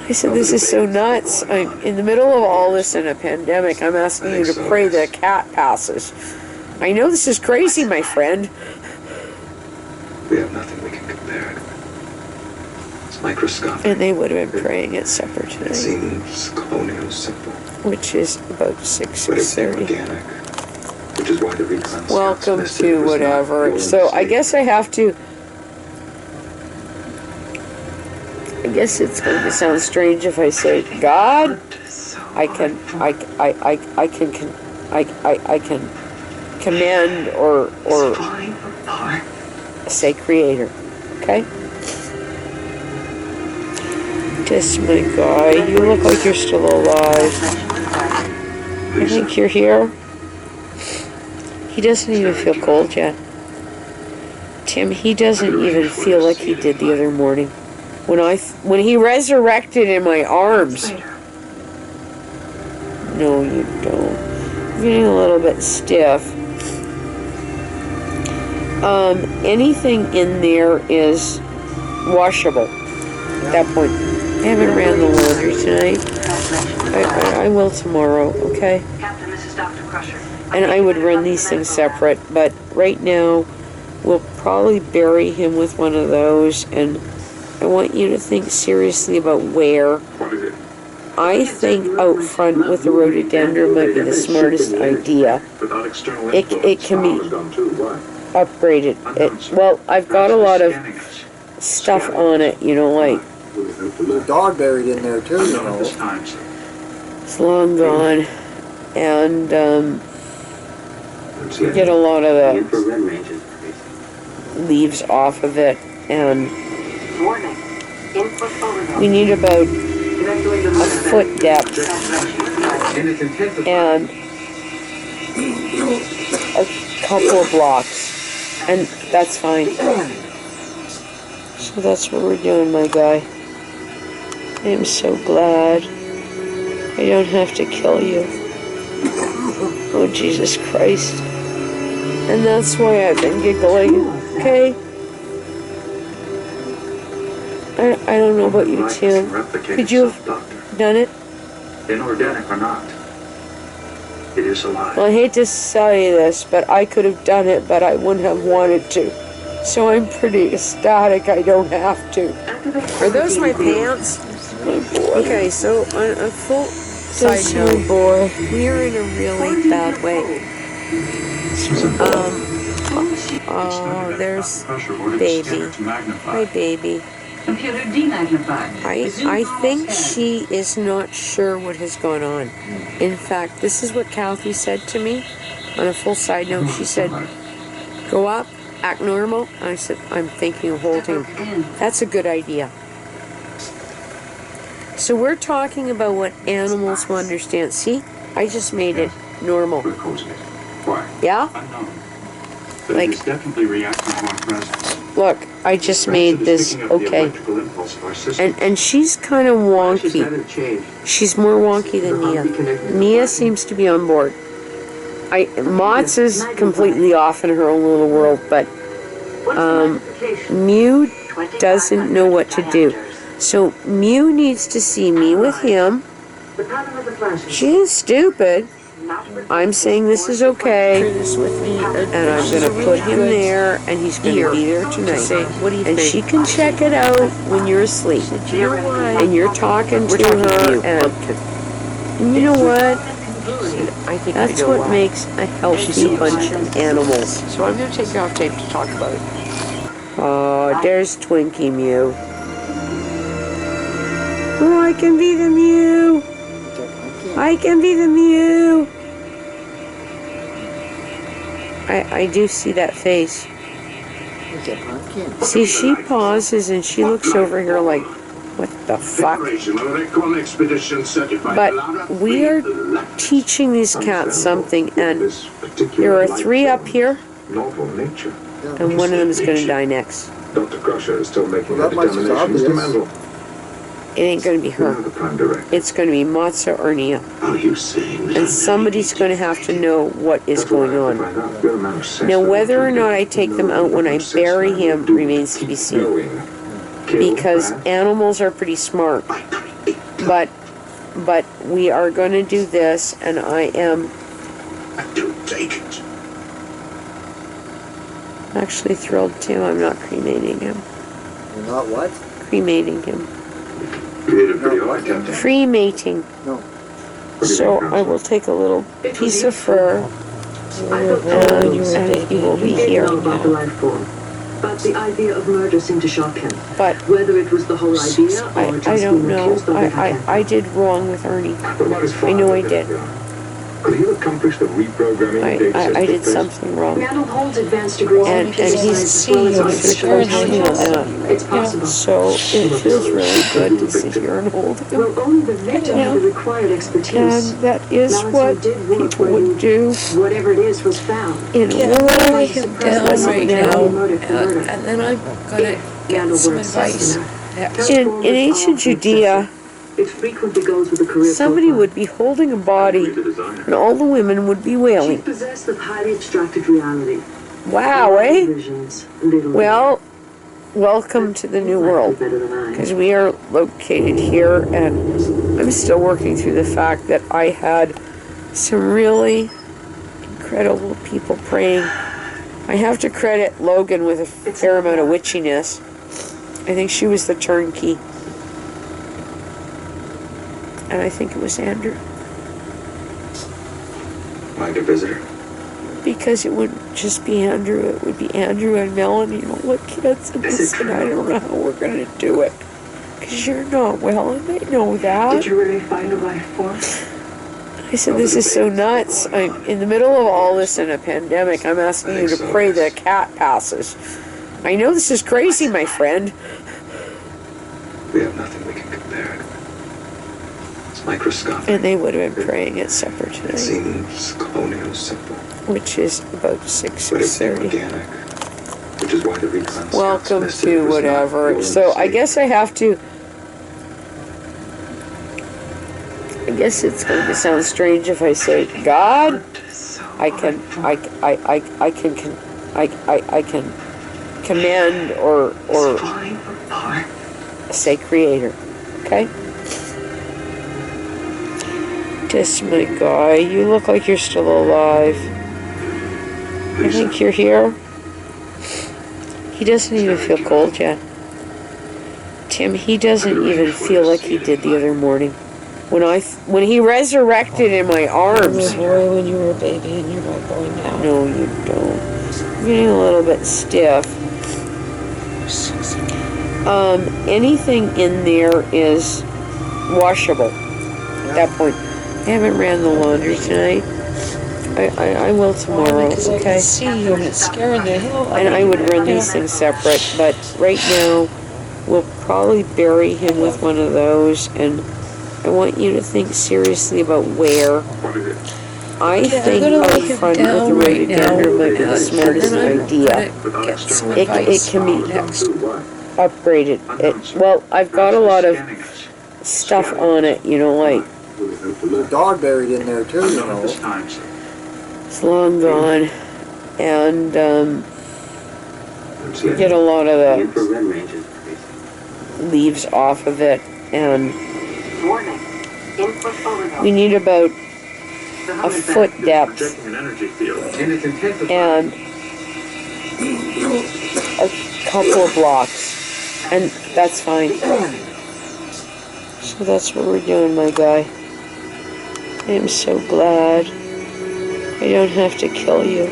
Speaker 8: I said, this is so nuts. I'm in the middle of all this in a pandemic. I'm asking you to pray the cat passes. I know this is crazy, my friend.
Speaker 3: We have nothing we can compare. It's microscopic.
Speaker 8: And they would have been praying at supper
Speaker 3: It
Speaker 8: tonight,
Speaker 3: seems colonial simple,
Speaker 8: which is about 6,
Speaker 3: but it's
Speaker 8: 6:30.
Speaker 3: inorganic. Which is why the recon scouts
Speaker 8: Welcome
Speaker 3: listed it
Speaker 8: to
Speaker 3: was
Speaker 8: whatever.
Speaker 3: not
Speaker 8: So I
Speaker 3: safe.
Speaker 8: guess I have to. I guess it's going to sound strange if I say God. I can command or
Speaker 9: Falling apart.
Speaker 8: say Creator. Okay. Kiss my guy. You look like you're still alive. I think you're here. He doesn't even feel cold yet. Tim, he doesn't even feel like he did the other morning. When he resurrected in my arms. No, you don't. You're getting a little bit stiff. Anything in there is washable at that point. I haven't ran the laundry tonight. I will tomorrow, okay?
Speaker 4: Captain, this is Dr. Crusher.
Speaker 8: And I would run these things separate, but right now we'll probably bury him with one of those, and I want you to think seriously about where.
Speaker 3: What is it?
Speaker 8: I think out front with the rhododendron might be the smartest idea.
Speaker 3: Without external
Speaker 8: It can be-
Speaker 3: power is gone too. Why?
Speaker 8: Upgraded. Well, I've got a lot of stuff on it, you know, like
Speaker 2: Dog buried in there too, you know.
Speaker 3: This time, sir.
Speaker 8: it's long gone, and get a lot of the
Speaker 6: Infrared ranges.
Speaker 8: leaves off of it, and
Speaker 4: Warning. Input overload.
Speaker 8: we need about
Speaker 4: Evacuate the
Speaker 8: a
Speaker 4: room.
Speaker 8: foot depth
Speaker 6: And it's intensified.
Speaker 8: and a couple of blocks, and that's fine. So that's what we're doing, my guy. I am so glad I don't have to kill you. Oh, Jesus Christ. And that's why I've been giggling, okay? I don't know about you, Tim. Could you have done it?
Speaker 3: Inorganic or not, it is alive.
Speaker 8: Well, I hate to say this, but I could have done it, but I wouldn't have wanted to. So I'm pretty ecstatic I don't have to.
Speaker 1: Are those my pants?
Speaker 8: My boy.
Speaker 1: Okay, so on a full
Speaker 8: That's
Speaker 1: side
Speaker 8: my
Speaker 1: note,
Speaker 8: boy.
Speaker 1: we are in a really bad way. Oh, there's baby. Hi, baby.
Speaker 4: Computer demagnified.
Speaker 1: I think she is not sure what has gone on. In fact, this is what Kathy said to me. On a full side note, she said, go up, act normal. And I said, I'm thinking of holding him. That's a good idea. So we're talking about what animals will understand. See, I just made it normal.
Speaker 3: We're causing it. Why?
Speaker 1: Yeah?
Speaker 3: Unknown. But
Speaker 1: Like-
Speaker 3: it is definitely reacting to our presence.
Speaker 8: Look, I just made this okay. And she's kind of
Speaker 6: She's
Speaker 8: wonky.
Speaker 6: had a change.
Speaker 8: She's more wonky than Nia. Nia seems to be on board. Mott's is completely off in her own little world, but Mew doesn't know what to do. So Mew needs to see me with him.
Speaker 4: The pattern of the flashes.
Speaker 8: She is stupid. I'm saying this is okay,
Speaker 1: This with me,
Speaker 8: and I'm gonna put him there, and he's gonna be there tonight.
Speaker 1: Say, what do you
Speaker 8: And
Speaker 1: think?
Speaker 8: she can check it out when you're asleep.
Speaker 1: You know what?
Speaker 8: And you're talking
Speaker 1: We're
Speaker 8: to
Speaker 1: talking to
Speaker 8: her,
Speaker 1: you.
Speaker 8: and you know what?
Speaker 1: I think
Speaker 8: That's
Speaker 1: I know
Speaker 8: what
Speaker 1: why.
Speaker 8: makes a healthy bunch of animals.
Speaker 1: So I'm going to take off tape to talk about it.
Speaker 8: Oh, there's Twinkie Mew. Oh, I can be the Mew. I can be the Mew. I do see that face. See, she pauses and she looks over here like, what the fuck? But we are teaching these cats something, and there are 3 up here,
Speaker 3: Novel nature.
Speaker 8: and one of them is going to die next.
Speaker 3: Dr. Crusher is still making
Speaker 2: Well,
Speaker 3: that
Speaker 2: that much is
Speaker 3: determination, Mr.
Speaker 2: obvious.
Speaker 3: Mandel.
Speaker 8: It ain't going to be
Speaker 3: You're
Speaker 8: her.
Speaker 3: the prime director.
Speaker 8: It's going to be Matza or Nia.
Speaker 3: Are you saying that?
Speaker 8: And somebody's going to have to know what is
Speaker 3: That's what I
Speaker 8: going
Speaker 3: have to
Speaker 8: on.
Speaker 3: find out. You're a man of sense,
Speaker 8: Now,
Speaker 3: though.
Speaker 8: whether or not I take them out when I bury him remains to be seen. Because animals are pretty smart. But we are going to do this, and I am
Speaker 3: Don't take it.
Speaker 8: actually thrilled too. I'm not cremating him.
Speaker 2: You're not what?
Speaker 8: Cremating him.
Speaker 3: You did a pretty hard job.
Speaker 8: Cremating.
Speaker 2: No.
Speaker 8: So I will take a little piece of fur, and he will be
Speaker 9: He didn't
Speaker 8: here.
Speaker 9: know about the life form, but the idea of murder seemed to shock him.
Speaker 8: But
Speaker 9: Whether it was the whole idea or
Speaker 8: I
Speaker 9: just
Speaker 8: don't
Speaker 9: being
Speaker 8: know.
Speaker 9: accused of it,
Speaker 8: I did wrong with Ernie.
Speaker 3: But what is
Speaker 8: I know I
Speaker 3: fine,
Speaker 8: did.
Speaker 3: Could you accomplish the reprogramming data
Speaker 8: I did
Speaker 3: system?
Speaker 8: something wrong.
Speaker 9: Randall holds advanced degrees
Speaker 8: And
Speaker 9: in computer
Speaker 8: he's
Speaker 9: science as well as
Speaker 8: CEO,
Speaker 9: artificial
Speaker 8: so
Speaker 9: intelligence. It's possible.
Speaker 8: So it feels really good to sit here and hold him.
Speaker 9: Well, only the victim had the required expertise.
Speaker 8: And that is
Speaker 9: Now,
Speaker 8: what
Speaker 9: it did work
Speaker 8: people
Speaker 9: when
Speaker 8: would do
Speaker 9: whatever it is was found.
Speaker 8: in a
Speaker 1: I'm
Speaker 8: war.
Speaker 1: gonna lay him down right now,
Speaker 9: Motive for murder.
Speaker 1: and then I'm gonna get
Speaker 9: Randall
Speaker 1: some
Speaker 9: were
Speaker 1: advice.
Speaker 9: assassinate.
Speaker 8: In ancient Judea,
Speaker 9: It frequently goes with a career
Speaker 8: somebody
Speaker 9: profile.
Speaker 8: would be holding a body,
Speaker 3: The designer.
Speaker 8: and all the women would be
Speaker 9: She
Speaker 8: wailing.
Speaker 9: possessed of highly abstracted reality.
Speaker 1: Wow, eh?
Speaker 9: Visions, little
Speaker 1: Well, welcome to the new world.
Speaker 9: better than I.
Speaker 1: Because we are located here, and I'm still working through the fact that I had some really incredible people praying. I have to credit Logan with a fair amount of witchiness. I think she was the turnkey. And I think it was Andrew.
Speaker 3: Mind a visitor?
Speaker 1: Because it wouldn't just be Andrew, it would be Andrew and Melanie and all the kids. And I said, I don't know how we're going to do it. Because you're not well, and they know that.
Speaker 9: Did you really find a life force?
Speaker 1: I said, this is so nuts. I'm in the middle of all this in a pandemic. I'm asking you to pray that a cat passes. I know this is crazy, my friend.
Speaker 3: We have nothing we can compare it with. It's microscopic.
Speaker 1: And they would have been praying at supper
Speaker 3: It
Speaker 1: tonight,
Speaker 3: seems colonial simple,
Speaker 1: which is about 6,
Speaker 3: but it's
Speaker 1: 6:30.
Speaker 3: organic. Which is why the recon scouts
Speaker 1: Welcome
Speaker 3: listed
Speaker 1: to
Speaker 3: it was not
Speaker 1: whatever.
Speaker 3: your
Speaker 1: So I
Speaker 3: mistake.
Speaker 1: guess I have to. I guess it's going to sound strange if I say God. I can command or
Speaker 9: Falling apart.
Speaker 1: say Creator. Okay. Just my guy, you look like you're still alive. I think you're here. He doesn't even feel cold yet. Tim, he doesn't even feel like he did the other morning. When he resurrected in my arms.
Speaker 8: Boy, when you were a baby and you're not going now.
Speaker 1: No, you don't. I'm getting a little bit stiff. Anything in there is washable at that point. I haven't ran the laundry tonight. I will tomorrow,
Speaker 8: Because I
Speaker 1: okay?
Speaker 8: can see you and it's scaring the hell out
Speaker 1: And
Speaker 8: of
Speaker 1: I
Speaker 8: me.
Speaker 1: would run these things separate, but right now we'll probably bury him with one of those, and I want you to think seriously about where.
Speaker 3: What is it?
Speaker 1: I
Speaker 8: Yeah,
Speaker 1: think
Speaker 8: I'm gonna
Speaker 1: out
Speaker 8: lay him
Speaker 1: front with the
Speaker 8: down right now.
Speaker 1: rhododendron might be the smartest
Speaker 8: And I'm
Speaker 1: idea.
Speaker 8: gonna
Speaker 3: Without
Speaker 8: get
Speaker 3: external
Speaker 8: some
Speaker 1: It
Speaker 8: advice
Speaker 1: can be
Speaker 8: next.
Speaker 1: upgraded. Well, I've got a lot of stuff on it, you know, like
Speaker 2: Dog buried in there too, you know.
Speaker 3: This time, sir.
Speaker 1: it's long gone, and
Speaker 3: Let's see.
Speaker 1: get a lot of the
Speaker 6: Infrared ranges.
Speaker 1: leaves off of it, and
Speaker 9: Warning. Input overload.
Speaker 1: we need about a foot depth
Speaker 3: Projecting an energy field.
Speaker 6: And it's intensified.
Speaker 1: and a couple of blocks, and that's fine. So that's what we're doing, my guy. I am so glad I don't have to kill you.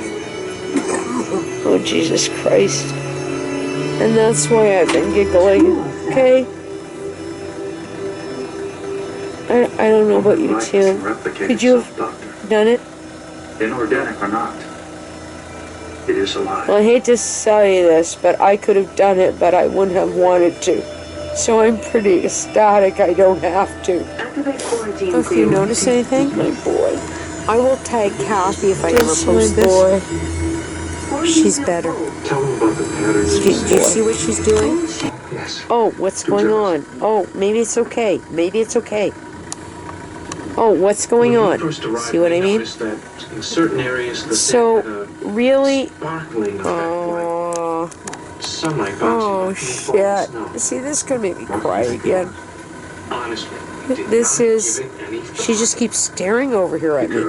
Speaker 1: Oh, Jesus Christ. And that's why I've been giggling, okay? I don't know about you, Tim. Could you have done it?
Speaker 3: Inorganic or not, it is alive.
Speaker 1: Well, I hate to say this, but I could have done it, but I wouldn't have wanted to. So I'm pretty ecstatic I don't have to.
Speaker 9: Activate quarantine
Speaker 1: If you
Speaker 9: field.
Speaker 1: notice anything, my boy, I will tag Kathy if I ever
Speaker 8: Just
Speaker 1: post
Speaker 8: my
Speaker 1: this.
Speaker 8: boy.
Speaker 1: She's better.
Speaker 3: Tell them about the patterns.
Speaker 1: Do you see what she's doing?
Speaker 3: Yes.
Speaker 1: Oh, what's going on? Oh, maybe it's okay. Maybe it's okay. Oh, what's going on? See what I mean?
Speaker 5: That in certain areas the
Speaker 1: So, really,
Speaker 5: sparkling effect,
Speaker 1: oh,
Speaker 5: like sunlight
Speaker 1: oh
Speaker 5: bouncing off the
Speaker 1: shit.
Speaker 5: snow.
Speaker 1: See, this could make me cry again.
Speaker 5: Honestly, did
Speaker 1: This
Speaker 5: not
Speaker 1: is,
Speaker 5: give it any
Speaker 1: she just
Speaker 5: thought.
Speaker 1: keeps staring over here at me.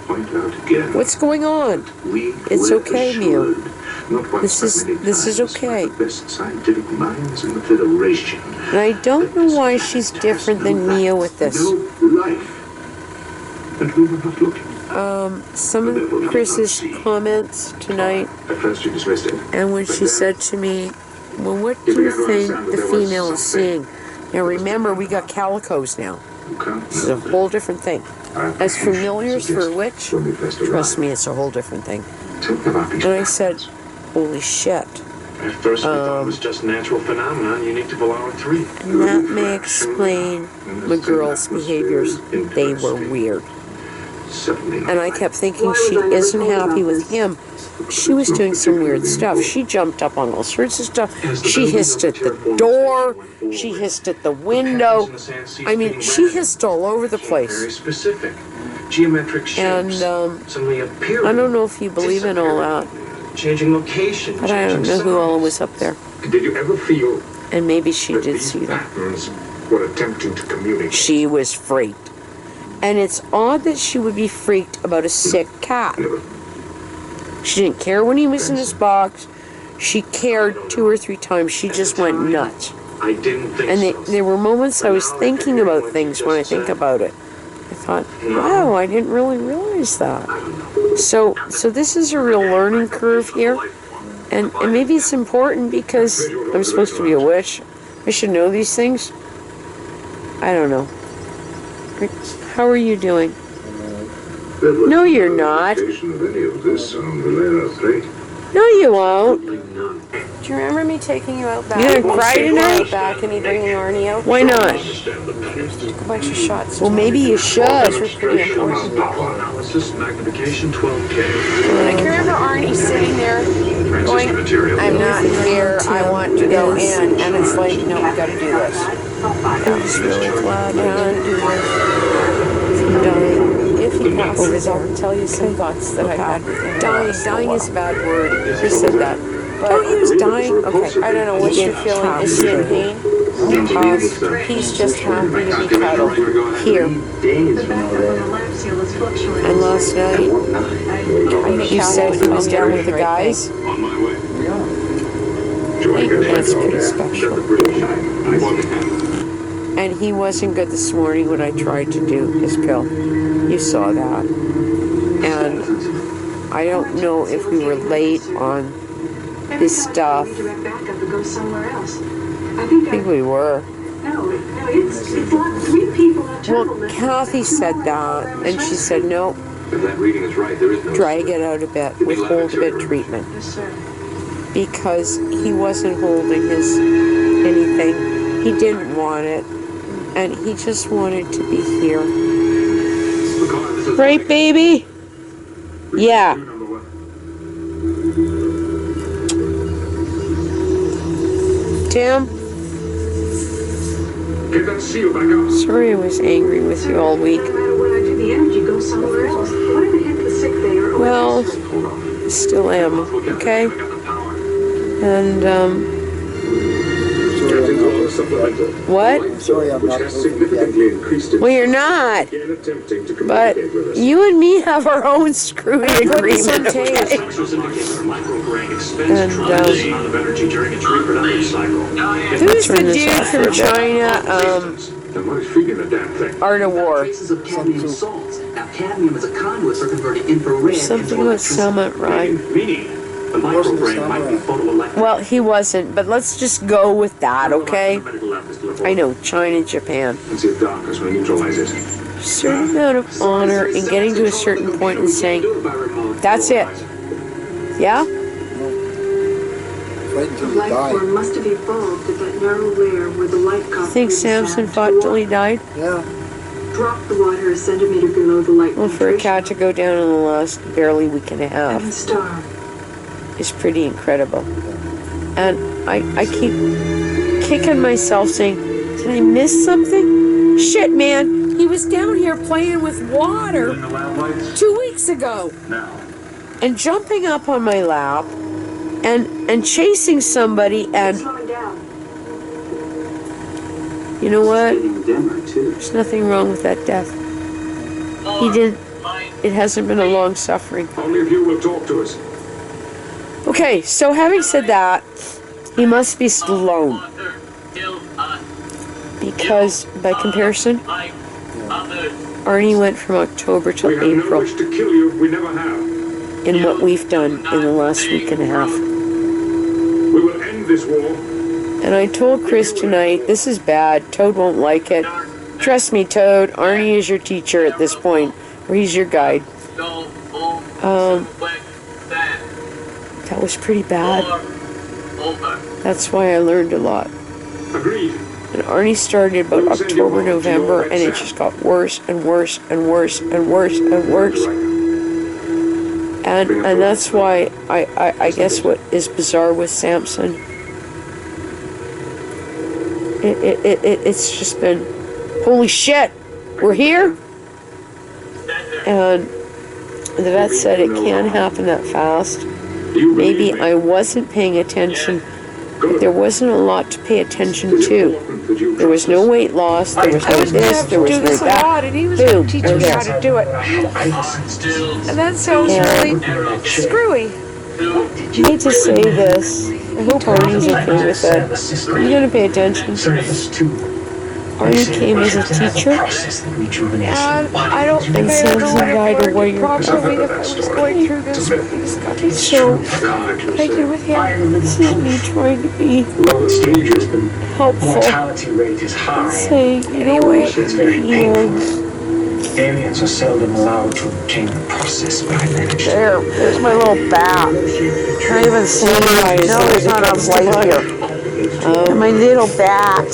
Speaker 3: Point out again.
Speaker 1: What's going on?
Speaker 3: We
Speaker 1: It's
Speaker 3: were
Speaker 1: okay,
Speaker 3: assured,
Speaker 1: Mew.
Speaker 3: not once,
Speaker 1: This
Speaker 3: but
Speaker 1: is-
Speaker 3: many
Speaker 1: this is
Speaker 3: times
Speaker 1: okay.
Speaker 3: by the best scientific minds in the Federation.
Speaker 1: And I don't know why she's different than Mia with this.
Speaker 3: No life. And we were not looking.
Speaker 1: Some of Chris's comments tonight,
Speaker 3: At first you dismissed it.
Speaker 1: and when she said to me, well, what do you think the female is seeing? Now remember, we got calicos now.
Speaker 3: You can't
Speaker 1: This is a whole different thing. As familiars for a witch,
Speaker 3: when we first
Speaker 1: trust
Speaker 3: arrived.
Speaker 1: me, it's a whole different thing.
Speaker 3: Tell me about these
Speaker 1: And I said, holy shit.
Speaker 5: At first, we thought it was just natural phenomenon unique to Valhalla 3.
Speaker 1: And that may explain the girl's behaviors. They were weird.
Speaker 3: Certainly not.
Speaker 1: And I kept thinking she isn't happy with him. She was doing some weird stuff. She jumped up on all sorts of stuff. She hissed at the door. She hissed at the window. I mean, she hissed all over the
Speaker 5: Very
Speaker 1: place.
Speaker 5: specific. geometric shapes
Speaker 8: And
Speaker 5: suddenly appear.
Speaker 8: I don't know if you believe in all that,
Speaker 5: Changing location,
Speaker 8: but I don't
Speaker 5: changing
Speaker 8: know who all
Speaker 5: size.
Speaker 8: was up there.
Speaker 3: Did you ever feel
Speaker 8: And maybe she
Speaker 3: that
Speaker 8: did
Speaker 3: these
Speaker 8: see that.
Speaker 3: patterns were attempting to communicate?
Speaker 8: She was freaked. And it's odd that she would be freaked about a sick cat. She didn't care when he was in his box. She cared 2 or 3 times. She just went nuts.
Speaker 5: I didn't think
Speaker 8: And
Speaker 5: so.
Speaker 8: there were moments I was thinking about things when I think about it. I thought, wow, I didn't really realize that. So this is a real learning curve here. And maybe it's important because I'm supposed to be a witch. I should know these things. I don't know. How are you doing? No, you're not.
Speaker 3: Of any of this on Valera 3.
Speaker 8: No, you won't.
Speaker 1: Do you remember me taking you out back?
Speaker 8: You gonna cry tonight?
Speaker 1: Out back and me bringing Arnie out?
Speaker 8: Why not?
Speaker 1: A bunch of shots.
Speaker 8: Well, maybe you should.
Speaker 1: Those were pretty important.
Speaker 5: Analysis, magnification 12K.
Speaker 1: I can remember Arnie sitting there going, I'm not here, I want to go in. And it's like, no, we gotta do this.
Speaker 8: I'm just really glad I didn't do this.
Speaker 1: I'm dying. If he passes, I'll tell you some thoughts that I had with him. Dying is a bad word. Who said that? But he was dying. Okay, I don't know what you're feeling. Is he in pain? He's just happy to be cuddled here. And last night, you said he was down with the guys.
Speaker 3: On my way.
Speaker 8: That's pretty special. And he wasn't good this morning when I tried to do his pill. You saw that. And I don't know if we were late on his stuff. I think we were. Well, Kathy said that, and she said, no,
Speaker 3: If that reading is right, there is no
Speaker 8: drag it out a bit, withhold a bit treatment. Because he wasn't holding his anything. He didn't want it. And he just wanted to be here. Right, baby? Yeah. Tim?
Speaker 3: Get that seal back up.
Speaker 8: Sorry I was angry with you all week. Well, I still am, okay? And, what?
Speaker 2: Sorry, I'm not moving.
Speaker 8: Well, you're not. But you and me have our own screwy agreement, okay? And, who's the dude from China?
Speaker 3: Then what is feeding the damn thing?
Speaker 8: Art of War.
Speaker 6: Traces of cadmium salts. Now, cadmium is a conduit for converting infrared
Speaker 8: Something
Speaker 6: into
Speaker 8: with Summit Rhyme.
Speaker 5: Meaning, the microbrain might be photoelectric.
Speaker 8: Well, he wasn't, but let's just go with that, okay? I know, China, Japan.
Speaker 3: Let's see if darkness will neutralize it.
Speaker 8: Certain amount of honor and getting to a certain point and saying, that's it. Yeah?
Speaker 2: Right until
Speaker 9: The
Speaker 2: you
Speaker 9: life
Speaker 2: die.
Speaker 9: form must have evolved at that narrow layer where the light caught
Speaker 8: Think
Speaker 9: through the
Speaker 8: Samson
Speaker 9: sand.
Speaker 8: fought till he died?
Speaker 2: Yeah.
Speaker 9: Drop the water a centimeter below the light
Speaker 8: Well, for a cat to go down in the last barely week and a
Speaker 9: and
Speaker 8: half
Speaker 9: star.
Speaker 8: is pretty incredible. And I keep kicking myself saying, did I miss something? Shit, man, he was down here playing with water 2 weeks ago. And jumping up on my lap and chasing somebody, and
Speaker 9: Slowing down.
Speaker 8: you know what?
Speaker 6: getting dimmer, too.
Speaker 8: There's nothing wrong with that death. He didn't, it hasn't been a long suffering.
Speaker 3: Only if you will talk to us.
Speaker 8: Okay, so having said that, he must be Stallone. Because, by comparison, Arnie went from October till
Speaker 3: We have no
Speaker 8: April
Speaker 3: wish to kill you. We never have.
Speaker 8: in what we've done in the last week and a half.
Speaker 3: We will end this war.
Speaker 8: And I told Chris tonight, this is bad, Toad won't like it. Trust me, Toad, Arnie is your teacher at this point, or he's your guide. That was pretty bad. That's why I learned a lot.
Speaker 3: Agreed.
Speaker 8: And Arnie started about October, November, and it just got worse and worse and worse and worse and worse. And that's why I guess what is bizarre with Samson, it's just been, holy shit, we're here? And the vet said it can't happen that fast. Maybe I wasn't paying attention, but there wasn't a lot to pay attention to. There was no weight loss, there was no this, there was
Speaker 1: do
Speaker 8: no
Speaker 1: this a
Speaker 8: that.
Speaker 1: lot, and he was
Speaker 8: Boom,
Speaker 1: teaching me
Speaker 8: we're
Speaker 1: how
Speaker 8: there.
Speaker 1: to do it. And that sounds really screwy.
Speaker 8: I hate to say this. I hope Arnie's okay with it. You gotta pay attention. Arnie came as a teacher.
Speaker 1: And I don't think
Speaker 8: And
Speaker 1: I
Speaker 8: sends
Speaker 1: ever
Speaker 8: a
Speaker 1: would
Speaker 8: guy
Speaker 1: have
Speaker 8: to
Speaker 1: learned
Speaker 8: warrior
Speaker 1: it properly if I was going through this with these guys.
Speaker 8: So, what I did with him, this is me trying to be
Speaker 5: Well, it's dangerous. The
Speaker 8: helpful.
Speaker 5: mortality rate is high.
Speaker 8: Saying, you know what,
Speaker 5: It's very
Speaker 8: you
Speaker 5: painful.
Speaker 8: know,
Speaker 5: Aliens are seldom allowed to obtain the process, but I managed.
Speaker 1: There's my little bat. Not even seeing
Speaker 8: guys,
Speaker 1: no, there's not a light here. My little bat.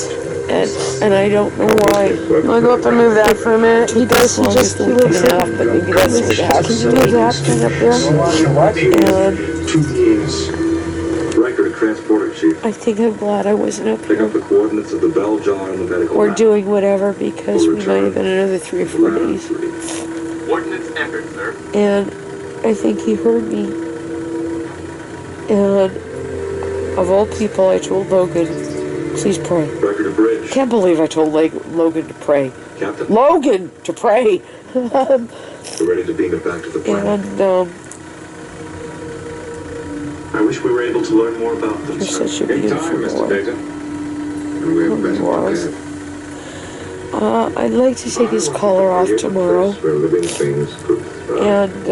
Speaker 8: and I don't know why.
Speaker 1: I'll go up and move that for a minute. He does, he lives
Speaker 8: enough, but maybe that's what
Speaker 1: Can you move that thing up there?
Speaker 8: And
Speaker 5: 2 years.
Speaker 6: Record of transporter, Chief.
Speaker 8: I think I'm glad I wasn't up
Speaker 6: Pick up
Speaker 8: here.
Speaker 6: the coordinates of the bell jar on the medical
Speaker 8: Or
Speaker 6: map.
Speaker 8: doing whatever, because we might have been another 3 or 4
Speaker 6: Round
Speaker 8: days.
Speaker 6: 3.
Speaker 3: Ordnance entered, sir.
Speaker 8: And I think he heard me. And of all people, I told Logan, please pray.
Speaker 6: Record of bridge.
Speaker 8: Can't believe I told Logan to pray.
Speaker 6: Captain,
Speaker 8: Logan to pray!
Speaker 6: we're ready to beam it back to the planet.
Speaker 8: And,
Speaker 6: I wish we were able to learn more about them,
Speaker 8: you're
Speaker 6: sir.
Speaker 8: such a beautiful boy.
Speaker 3: Data. And we have been
Speaker 8: Was.
Speaker 3: prepared.
Speaker 8: I'd like to take his collar off tomorrow
Speaker 6: Where living things could thrive.
Speaker 8: and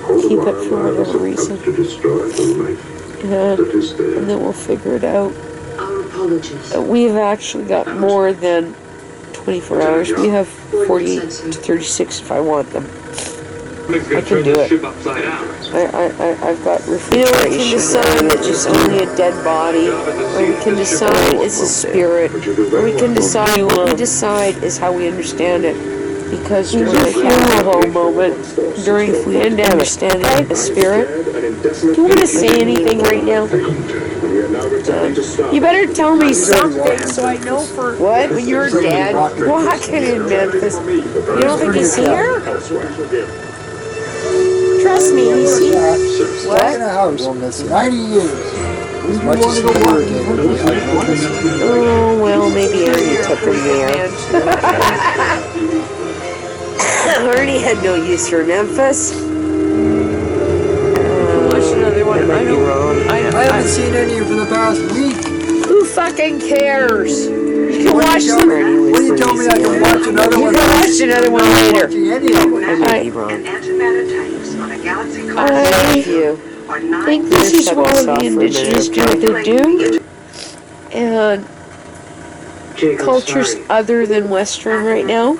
Speaker 6: Hold
Speaker 8: keep
Speaker 6: on,
Speaker 8: it for
Speaker 6: virus
Speaker 8: whatever
Speaker 6: attempts
Speaker 8: reason.
Speaker 6: to destroy the life that is
Speaker 8: and
Speaker 6: there.
Speaker 8: then we'll figure it out.
Speaker 9: Our apologies.
Speaker 8: We've actually got more than 24 hours. We have 48 to 36 if I want them. I can do it. I've got
Speaker 1: You know, we can
Speaker 8: refrigeration.
Speaker 1: decide that it's only a dead body, or we can decide it's a spirit, or we can decide what we decide is how we understand it.
Speaker 8: Because during the funeral home moment, during understanding the spirit,
Speaker 1: Do you want to say anything right now? You better tell me something so I know for
Speaker 8: what?
Speaker 1: when you're dead, walking in Memphis. You don't think he's here? Trust me, he's here.
Speaker 2: Stuck in a house for 90 years. As much as he worked in.
Speaker 8: Oh, well, maybe Ernie took him there. Ernie had no use for Memphis.
Speaker 1: Watch another one.
Speaker 8: I might be wrong.
Speaker 2: I haven't seen any for the past week.
Speaker 1: Who fucking cares? You can watch them.
Speaker 2: What do you tell me I can watch another
Speaker 1: You
Speaker 2: one?
Speaker 1: can watch another one later.
Speaker 2: Watching any of them.
Speaker 8: I might be wrong.
Speaker 4: Antimatter on a galaxy
Speaker 8: Thank you.
Speaker 1: I think this is why the indigenous do what they do. And cultures other than Western right now,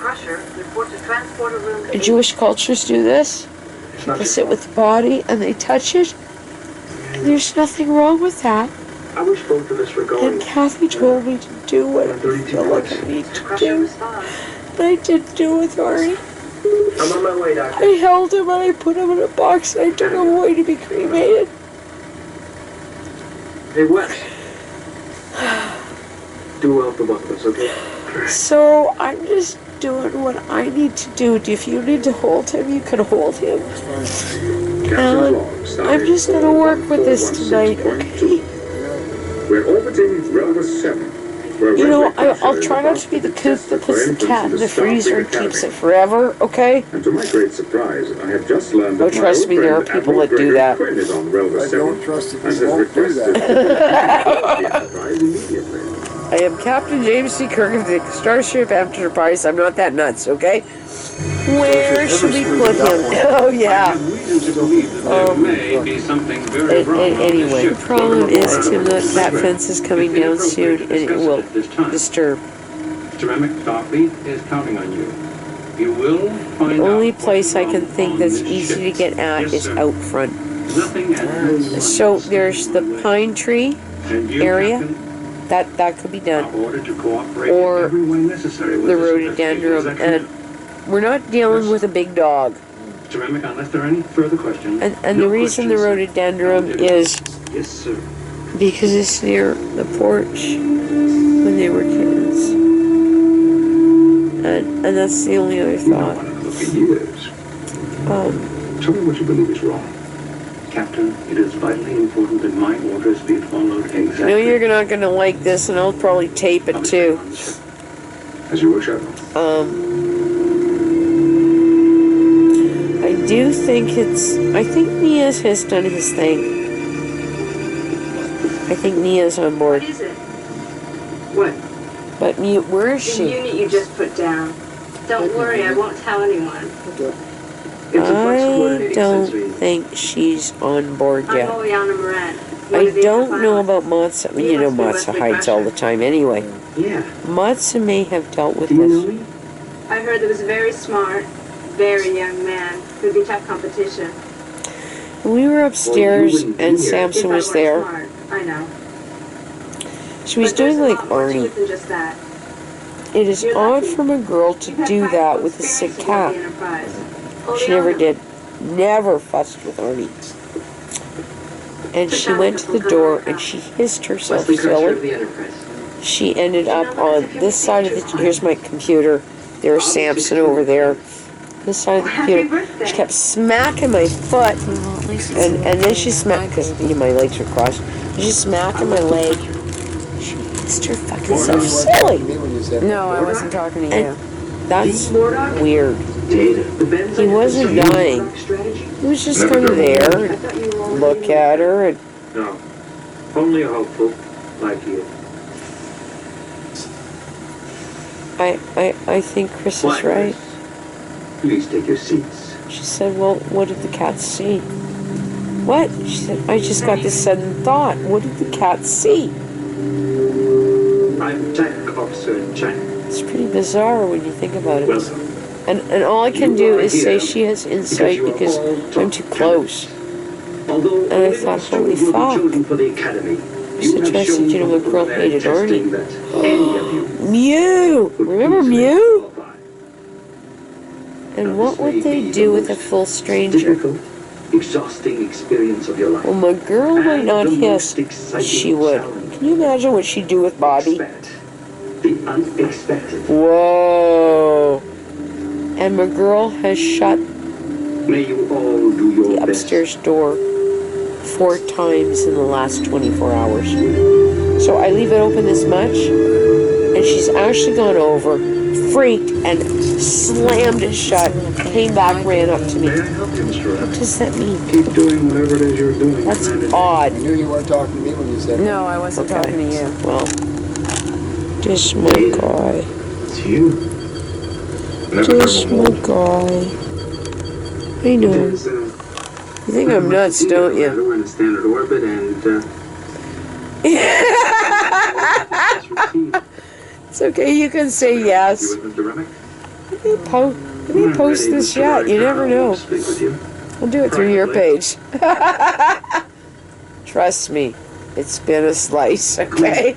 Speaker 1: Jewish cultures do this. They sit with the body and they touch it. There's nothing wrong with that.
Speaker 6: I wish both of us were
Speaker 8: And
Speaker 6: going.
Speaker 8: Kathy told me to do what I feel like I need to do. And I did do with Arnie.
Speaker 6: I'm on my way, Doctor.
Speaker 8: I held him and I put him in a box and I took him away to be cremated.
Speaker 6: Hey, Wes. Do well for both of us, okay?
Speaker 8: So I'm just doing what I need to do. If you need to hold him, you can hold him. And I'm just gonna work with this tonight, okay?
Speaker 3: We're orbiting Relva 7. where
Speaker 8: You know,
Speaker 3: Redneck
Speaker 8: I'll
Speaker 3: Crusher
Speaker 8: try not
Speaker 3: is
Speaker 8: to be the
Speaker 3: about
Speaker 8: coop
Speaker 3: test
Speaker 8: that puts the
Speaker 3: for
Speaker 8: cat in the
Speaker 3: entrance to
Speaker 8: freezer and
Speaker 3: Starfleet
Speaker 8: keeps it
Speaker 3: Academy.
Speaker 8: forever, okay?
Speaker 3: And to my great surprise, I have just learned that
Speaker 8: Oh, trust me, there are people that do that.
Speaker 3: Quinn is on Relva
Speaker 2: I
Speaker 3: 7
Speaker 2: don't trust if
Speaker 3: and
Speaker 2: he
Speaker 3: has
Speaker 2: won't do
Speaker 3: requested
Speaker 2: that.
Speaker 3: the surprise immediately.
Speaker 8: I am Captain James C. Kirk of the Starship Enterprise. I'm not that nuts, okay? Where should we put him? Oh, yeah.
Speaker 5: Reason to believe that there may be something very wrong.
Speaker 8: Anyway, the problem is, Tim, that cat fence is coming down soon and it will disturb.
Speaker 5: Ceramic Starfleet is counting on you. You will find
Speaker 8: The only
Speaker 5: out
Speaker 8: place
Speaker 5: what's
Speaker 8: I can
Speaker 5: wrong
Speaker 8: think
Speaker 5: on
Speaker 8: that's
Speaker 5: this
Speaker 8: easy to
Speaker 5: ship.
Speaker 8: get at
Speaker 5: Yes,
Speaker 8: is
Speaker 5: sir.
Speaker 8: out front.
Speaker 5: Nothing as
Speaker 8: So there's the pine tree
Speaker 5: and you,
Speaker 8: area.
Speaker 5: Captain,
Speaker 8: That could be
Speaker 5: are
Speaker 8: done.
Speaker 5: ordered to cooperate
Speaker 8: Or
Speaker 5: in every way necessary with
Speaker 8: The
Speaker 5: this
Speaker 8: rhododendron,
Speaker 5: investigation.
Speaker 8: and we're not dealing with a big dog.
Speaker 5: Ceramic, unless there are any further questions.
Speaker 8: And the reason the rhododendron is
Speaker 5: Yes, sir.
Speaker 8: because it's near the porch when they were kids. And that's the only other thought.
Speaker 3: for years. Tell me what you believe is wrong.
Speaker 6: Captain, it is vitally important that my orders be followed
Speaker 8: I know
Speaker 6: exactly.
Speaker 8: you're not gonna like this, and I'll probably tape it too.
Speaker 3: As you wish, Admiral.
Speaker 8: I do think I think Niaz has done his thing. I think Nia's on board.
Speaker 1: What is it? What?
Speaker 8: But where is
Speaker 1: The
Speaker 8: she?
Speaker 1: unit you just put down. Don't worry, I won't tell anyone.
Speaker 6: It's a flex
Speaker 8: I
Speaker 6: coordinating
Speaker 8: don't
Speaker 6: sensory.
Speaker 8: think she's on board
Speaker 1: I'm
Speaker 8: yet.
Speaker 1: Oleana Moran.
Speaker 8: I don't know about Matza. I mean, you know Matza hides all the time anyway.
Speaker 6: Yeah.
Speaker 8: Matza may have dealt with
Speaker 6: Do you know
Speaker 8: this.
Speaker 6: me?
Speaker 1: I heard there was a very smart, very young man who'd be tough competition.
Speaker 8: We were upstairs
Speaker 6: wouldn't be
Speaker 8: and
Speaker 6: here.
Speaker 8: Samson was
Speaker 1: If I
Speaker 8: there.
Speaker 1: weren't smart, I know.
Speaker 8: She was
Speaker 1: But there's
Speaker 8: doing
Speaker 1: a
Speaker 8: like
Speaker 1: lot more to
Speaker 8: Arnie.
Speaker 1: it than just that.
Speaker 8: It is
Speaker 1: You're
Speaker 8: odd
Speaker 1: lucky.
Speaker 8: from a girl to
Speaker 1: You've had
Speaker 8: do that
Speaker 1: practical
Speaker 8: with a sick
Speaker 1: experience aboard
Speaker 8: cat.
Speaker 1: the Enterprise.
Speaker 8: She never
Speaker 1: Oleana.
Speaker 8: did. Never fussed with Arnie. And she went to the door and she hissed herself
Speaker 6: Wesley Crusher of
Speaker 8: silly.
Speaker 6: the Enterprise.
Speaker 8: She ended up on this side of the. Here's my computer. There's Samson over there. This side of the
Speaker 1: Happy
Speaker 8: computer.
Speaker 1: birthday.
Speaker 8: She kept smacking my foot, and then she smacked because my legs were crossed. She smacking my leg. She hissed her fucking self silly.
Speaker 1: No, I wasn't talking to
Speaker 8: And that's
Speaker 6: Mordok?
Speaker 8: weird.
Speaker 6: Data. The Benz
Speaker 8: He wasn't
Speaker 6: Identification
Speaker 8: dying.
Speaker 6: strategy?
Speaker 8: He was just
Speaker 3: Never
Speaker 8: kind of
Speaker 3: done.
Speaker 8: there,
Speaker 6: I
Speaker 8: and
Speaker 6: thought you were already
Speaker 8: look at her, and
Speaker 6: No. Only a hopeful, like you.
Speaker 8: I think Chris is right.
Speaker 6: Please take your seats.
Speaker 8: She said, well, what did the cat see? What? She said, I just got this sudden thought. What did the cat see?
Speaker 6: I'm Tank Officer in China.
Speaker 8: It's pretty bizarre when you think about it.
Speaker 6: Welcome.
Speaker 8: And all I can
Speaker 6: You
Speaker 8: do
Speaker 6: are
Speaker 8: is say
Speaker 6: here
Speaker 8: she has insight
Speaker 6: you are
Speaker 8: because
Speaker 6: all
Speaker 8: I'm
Speaker 6: top
Speaker 8: too close.
Speaker 6: Although
Speaker 8: And I
Speaker 6: only
Speaker 8: thought,
Speaker 6: one student
Speaker 8: holy
Speaker 6: will be
Speaker 8: fuck.
Speaker 6: chosen for the academy, you have
Speaker 8: suggested,
Speaker 6: shown
Speaker 8: you know, my
Speaker 6: from
Speaker 8: girl
Speaker 6: preliminary
Speaker 8: hated
Speaker 6: testing
Speaker 8: Arnie.
Speaker 6: that any of you
Speaker 8: Mew!
Speaker 6: would
Speaker 8: Remember
Speaker 6: easily
Speaker 8: Mew?
Speaker 6: qualify.
Speaker 8: And
Speaker 6: Now,
Speaker 8: what
Speaker 6: this
Speaker 8: would
Speaker 6: may
Speaker 8: they
Speaker 6: be
Speaker 8: do
Speaker 6: the
Speaker 8: with a
Speaker 6: most
Speaker 8: full stranger?
Speaker 6: difficult, exhausting experience of your life.
Speaker 8: Well, my girl might
Speaker 6: And
Speaker 8: not
Speaker 6: the
Speaker 8: hiss.
Speaker 6: most exciting
Speaker 8: She would.
Speaker 6: challenge.
Speaker 8: Can you imagine what she'd do with Bobby?
Speaker 6: Expect the unexpected.
Speaker 8: Whoa! And my girl has shut
Speaker 6: May you all do your
Speaker 8: the
Speaker 6: best.
Speaker 8: upstairs door 4 times in the last 24 hours. So I leave it open this much, and she's actually gone over, freaked, and slammed it shut, came back, ran up to me.
Speaker 3: May I help you, Mr.
Speaker 8: What
Speaker 3: Evans?
Speaker 8: does that mean?
Speaker 6: Keep doing whatever it is you're doing.
Speaker 8: That's
Speaker 6: Commander.
Speaker 8: odd.
Speaker 2: I knew you weren't talking to me when you said
Speaker 1: No, I wasn't talking to you.
Speaker 8: Well, this my guy.
Speaker 3: It's you. Never
Speaker 8: This
Speaker 3: done
Speaker 8: my
Speaker 3: one.
Speaker 8: guy. I know. You think I'm nuts, don't you?
Speaker 6: We're in a standard orbit and
Speaker 8: It's okay, you can say yes.
Speaker 3: You with Mr. Remick?
Speaker 8: Let me post this yet. You never know.
Speaker 6: Speak with you.
Speaker 8: I'll do it through your page. Trust me, it's been a slice, okay?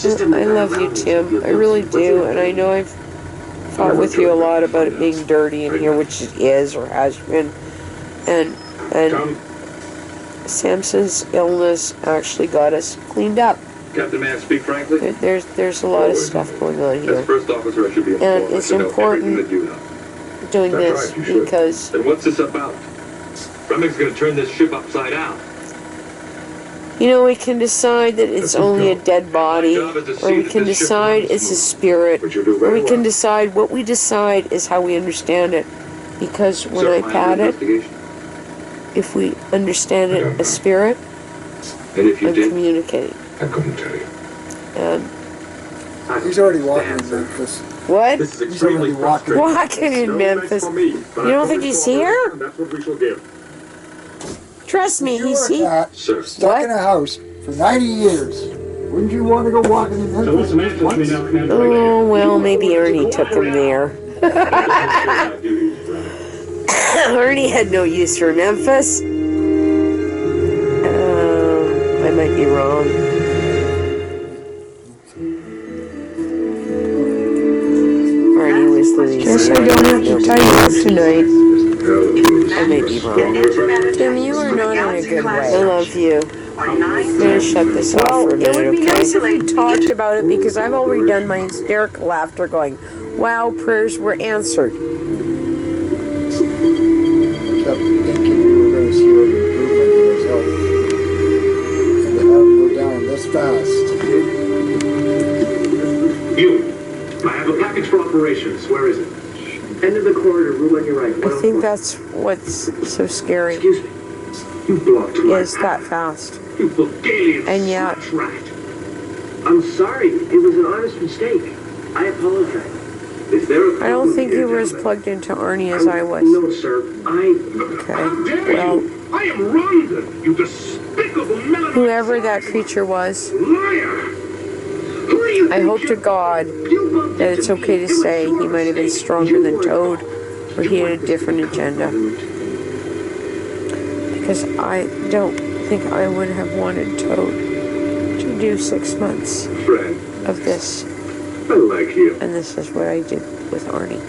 Speaker 8: I love you, Tim. I really do, and I know I've fought with you a lot about it being dirty in here, which it is or has been. And
Speaker 3: Come.
Speaker 8: Samson's illness actually got us cleaned up.
Speaker 3: Captain, may I speak frankly?
Speaker 8: There's a lot of stuff going on
Speaker 3: As
Speaker 8: here.
Speaker 3: first officer, I should be informed.
Speaker 8: And it's
Speaker 3: I should know
Speaker 8: important
Speaker 3: everything that you know.
Speaker 8: doing
Speaker 3: That's
Speaker 8: this
Speaker 3: right, you should.
Speaker 8: because
Speaker 3: Then what's this about? Remick's gonna turn this ship upside down.
Speaker 8: you know, we can decide that it's only a dead body, or we can decide it's a spirit,
Speaker 3: Which you do
Speaker 8: or
Speaker 3: very
Speaker 8: we can
Speaker 3: well.
Speaker 8: decide what we decide is how we understand it. Because when
Speaker 3: Sir,
Speaker 8: I pat it,
Speaker 3: investigation.
Speaker 8: if we understand it as spirit,
Speaker 3: And if you
Speaker 8: I'm
Speaker 3: did,
Speaker 8: communicating.
Speaker 3: I couldn't tell you.
Speaker 8: And
Speaker 2: He's already walking in Memphis.
Speaker 8: what?
Speaker 3: This is
Speaker 2: He's
Speaker 3: extremely
Speaker 2: already walking.
Speaker 3: frustrating.
Speaker 8: Walking in
Speaker 3: No
Speaker 8: Memphis.
Speaker 3: thanks for me, but
Speaker 8: You
Speaker 3: I
Speaker 8: don't think
Speaker 3: promise
Speaker 8: he's
Speaker 3: to
Speaker 8: here?
Speaker 3: and that's what we shall give.
Speaker 8: Trust me,
Speaker 2: You're
Speaker 8: he's
Speaker 2: a
Speaker 8: here.
Speaker 2: cat
Speaker 3: Sir.
Speaker 2: stuck
Speaker 8: What?
Speaker 2: in a house for 90 years. Wouldn't you want to go walking in
Speaker 5: So what's the
Speaker 2: Memphis
Speaker 5: matter with me
Speaker 2: once?
Speaker 5: now, Commander?
Speaker 8: Oh, well, maybe Ernie took him there. Ernie had no use for Memphis. I might be wrong. Ernie was Louisiana. Guess I don't have to tie you up tonight. I may be wrong.
Speaker 1: Tim, you are not in a good
Speaker 8: I
Speaker 1: way.
Speaker 8: love you. I'm gonna shut this off for a
Speaker 1: It
Speaker 8: minute,
Speaker 1: would be
Speaker 8: okay?
Speaker 1: nice if you talked about it because I've already done my hysterical laughter going,
Speaker 8: wow, prayers were answered.
Speaker 2: I kept thinking we were going to see an improvement in his health. And to have him go down this fast.
Speaker 3: You. I have a package for operations. Where is it?
Speaker 5: End of the corridor, room on your right.
Speaker 8: I think that's what's so scary,
Speaker 5: Excuse me.
Speaker 3: You blocked my
Speaker 8: is that fast.
Speaker 3: You Bulgarian
Speaker 8: And yet-
Speaker 3: sludge rat.
Speaker 5: I'm sorry. It was an honest mistake. I apologize.
Speaker 3: Is there a
Speaker 8: I don't
Speaker 3: problem
Speaker 8: think
Speaker 3: here,
Speaker 8: you were as
Speaker 3: gentlemen?
Speaker 8: plugged into Arnie as I was.
Speaker 5: No, sir.
Speaker 3: How dare
Speaker 8: well-
Speaker 3: you? I am Rondon, you despicable melanated
Speaker 8: Whoever that creature was,
Speaker 3: liar. Who do you
Speaker 8: I
Speaker 3: think
Speaker 8: hope to
Speaker 3: you're-
Speaker 8: God
Speaker 3: You bumped
Speaker 8: that it's
Speaker 3: into
Speaker 8: okay
Speaker 3: me.
Speaker 8: to
Speaker 3: It was
Speaker 8: say
Speaker 3: your
Speaker 8: he might have been
Speaker 3: mistake.
Speaker 8: stronger
Speaker 3: You
Speaker 8: than
Speaker 3: were
Speaker 8: Toad,
Speaker 3: wrong.
Speaker 8: or he had a different agenda. Because I don't think I would have wanted Toad to do 6 months
Speaker 3: Fred,
Speaker 8: of this,
Speaker 3: I like you.
Speaker 8: and this is what I did with Arnie.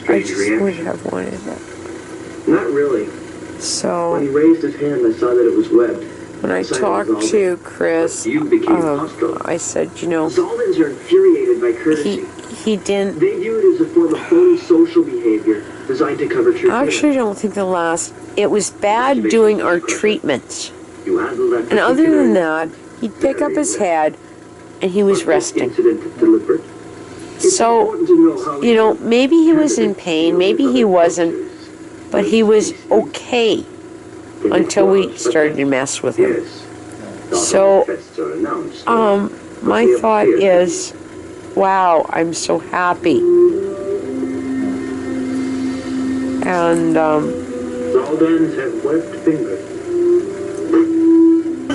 Speaker 8: I just would have wanted that.
Speaker 5: Not really.
Speaker 8: So
Speaker 5: When he raised his hand, I saw that it was webbed.
Speaker 8: when I talked to Chris,
Speaker 5: You became hostile.
Speaker 8: I said, you know,
Speaker 5: Zaldans are infuriated by courtesy.
Speaker 8: he didn't.
Speaker 5: They view it as a form of phony social behavior designed to cover true
Speaker 8: I actually don't think it was bad doing our treatments.
Speaker 5: You handled that
Speaker 8: And other than
Speaker 5: particular
Speaker 8: that, he'd pick up his head and he was resting.
Speaker 5: incident deliberate. It's
Speaker 8: So,
Speaker 5: important to know how
Speaker 8: you know, maybe he was in pain, maybe he wasn't, but he was okay until we started to mess with him.
Speaker 5: Yes.
Speaker 8: So,
Speaker 5: Tests are announced.
Speaker 8: my thought is, wow, I'm so happy. And,
Speaker 5: Zaldans have webbed fingers.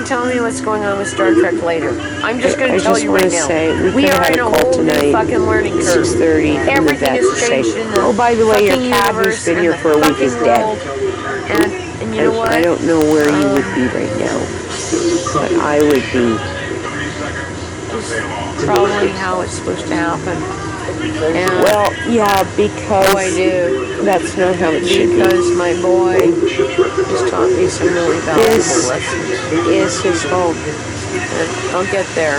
Speaker 8: tell me what's going on with Star Trek later. I'm just going
Speaker 7: I
Speaker 8: to tell
Speaker 7: just
Speaker 8: you
Speaker 7: wanna
Speaker 8: right now.
Speaker 7: say, we
Speaker 8: We
Speaker 7: could've
Speaker 8: are
Speaker 7: had
Speaker 8: in
Speaker 7: a
Speaker 8: a
Speaker 7: call
Speaker 8: whole new
Speaker 7: tonight,
Speaker 8: fucking learning curve.
Speaker 7: 6:30 in the
Speaker 8: Everything
Speaker 7: vet
Speaker 8: has
Speaker 7: to say,
Speaker 8: changed in the
Speaker 7: oh, by the way, your
Speaker 8: fucking
Speaker 7: cat who's
Speaker 8: universe
Speaker 7: been
Speaker 8: and
Speaker 7: here
Speaker 8: the
Speaker 7: for a week is
Speaker 8: fucking
Speaker 7: dead.
Speaker 8: world. And you know
Speaker 7: And
Speaker 8: what?
Speaker 7: I don't know where you would be right now, but I would be.
Speaker 8: Probably how it's supposed to happen. And
Speaker 7: Well, yeah, because
Speaker 8: I do.
Speaker 7: that's not how it should be.
Speaker 8: Because my boy just taught me some really valuable
Speaker 7: This
Speaker 8: lessons.
Speaker 7: is his home.
Speaker 8: And I'll get there.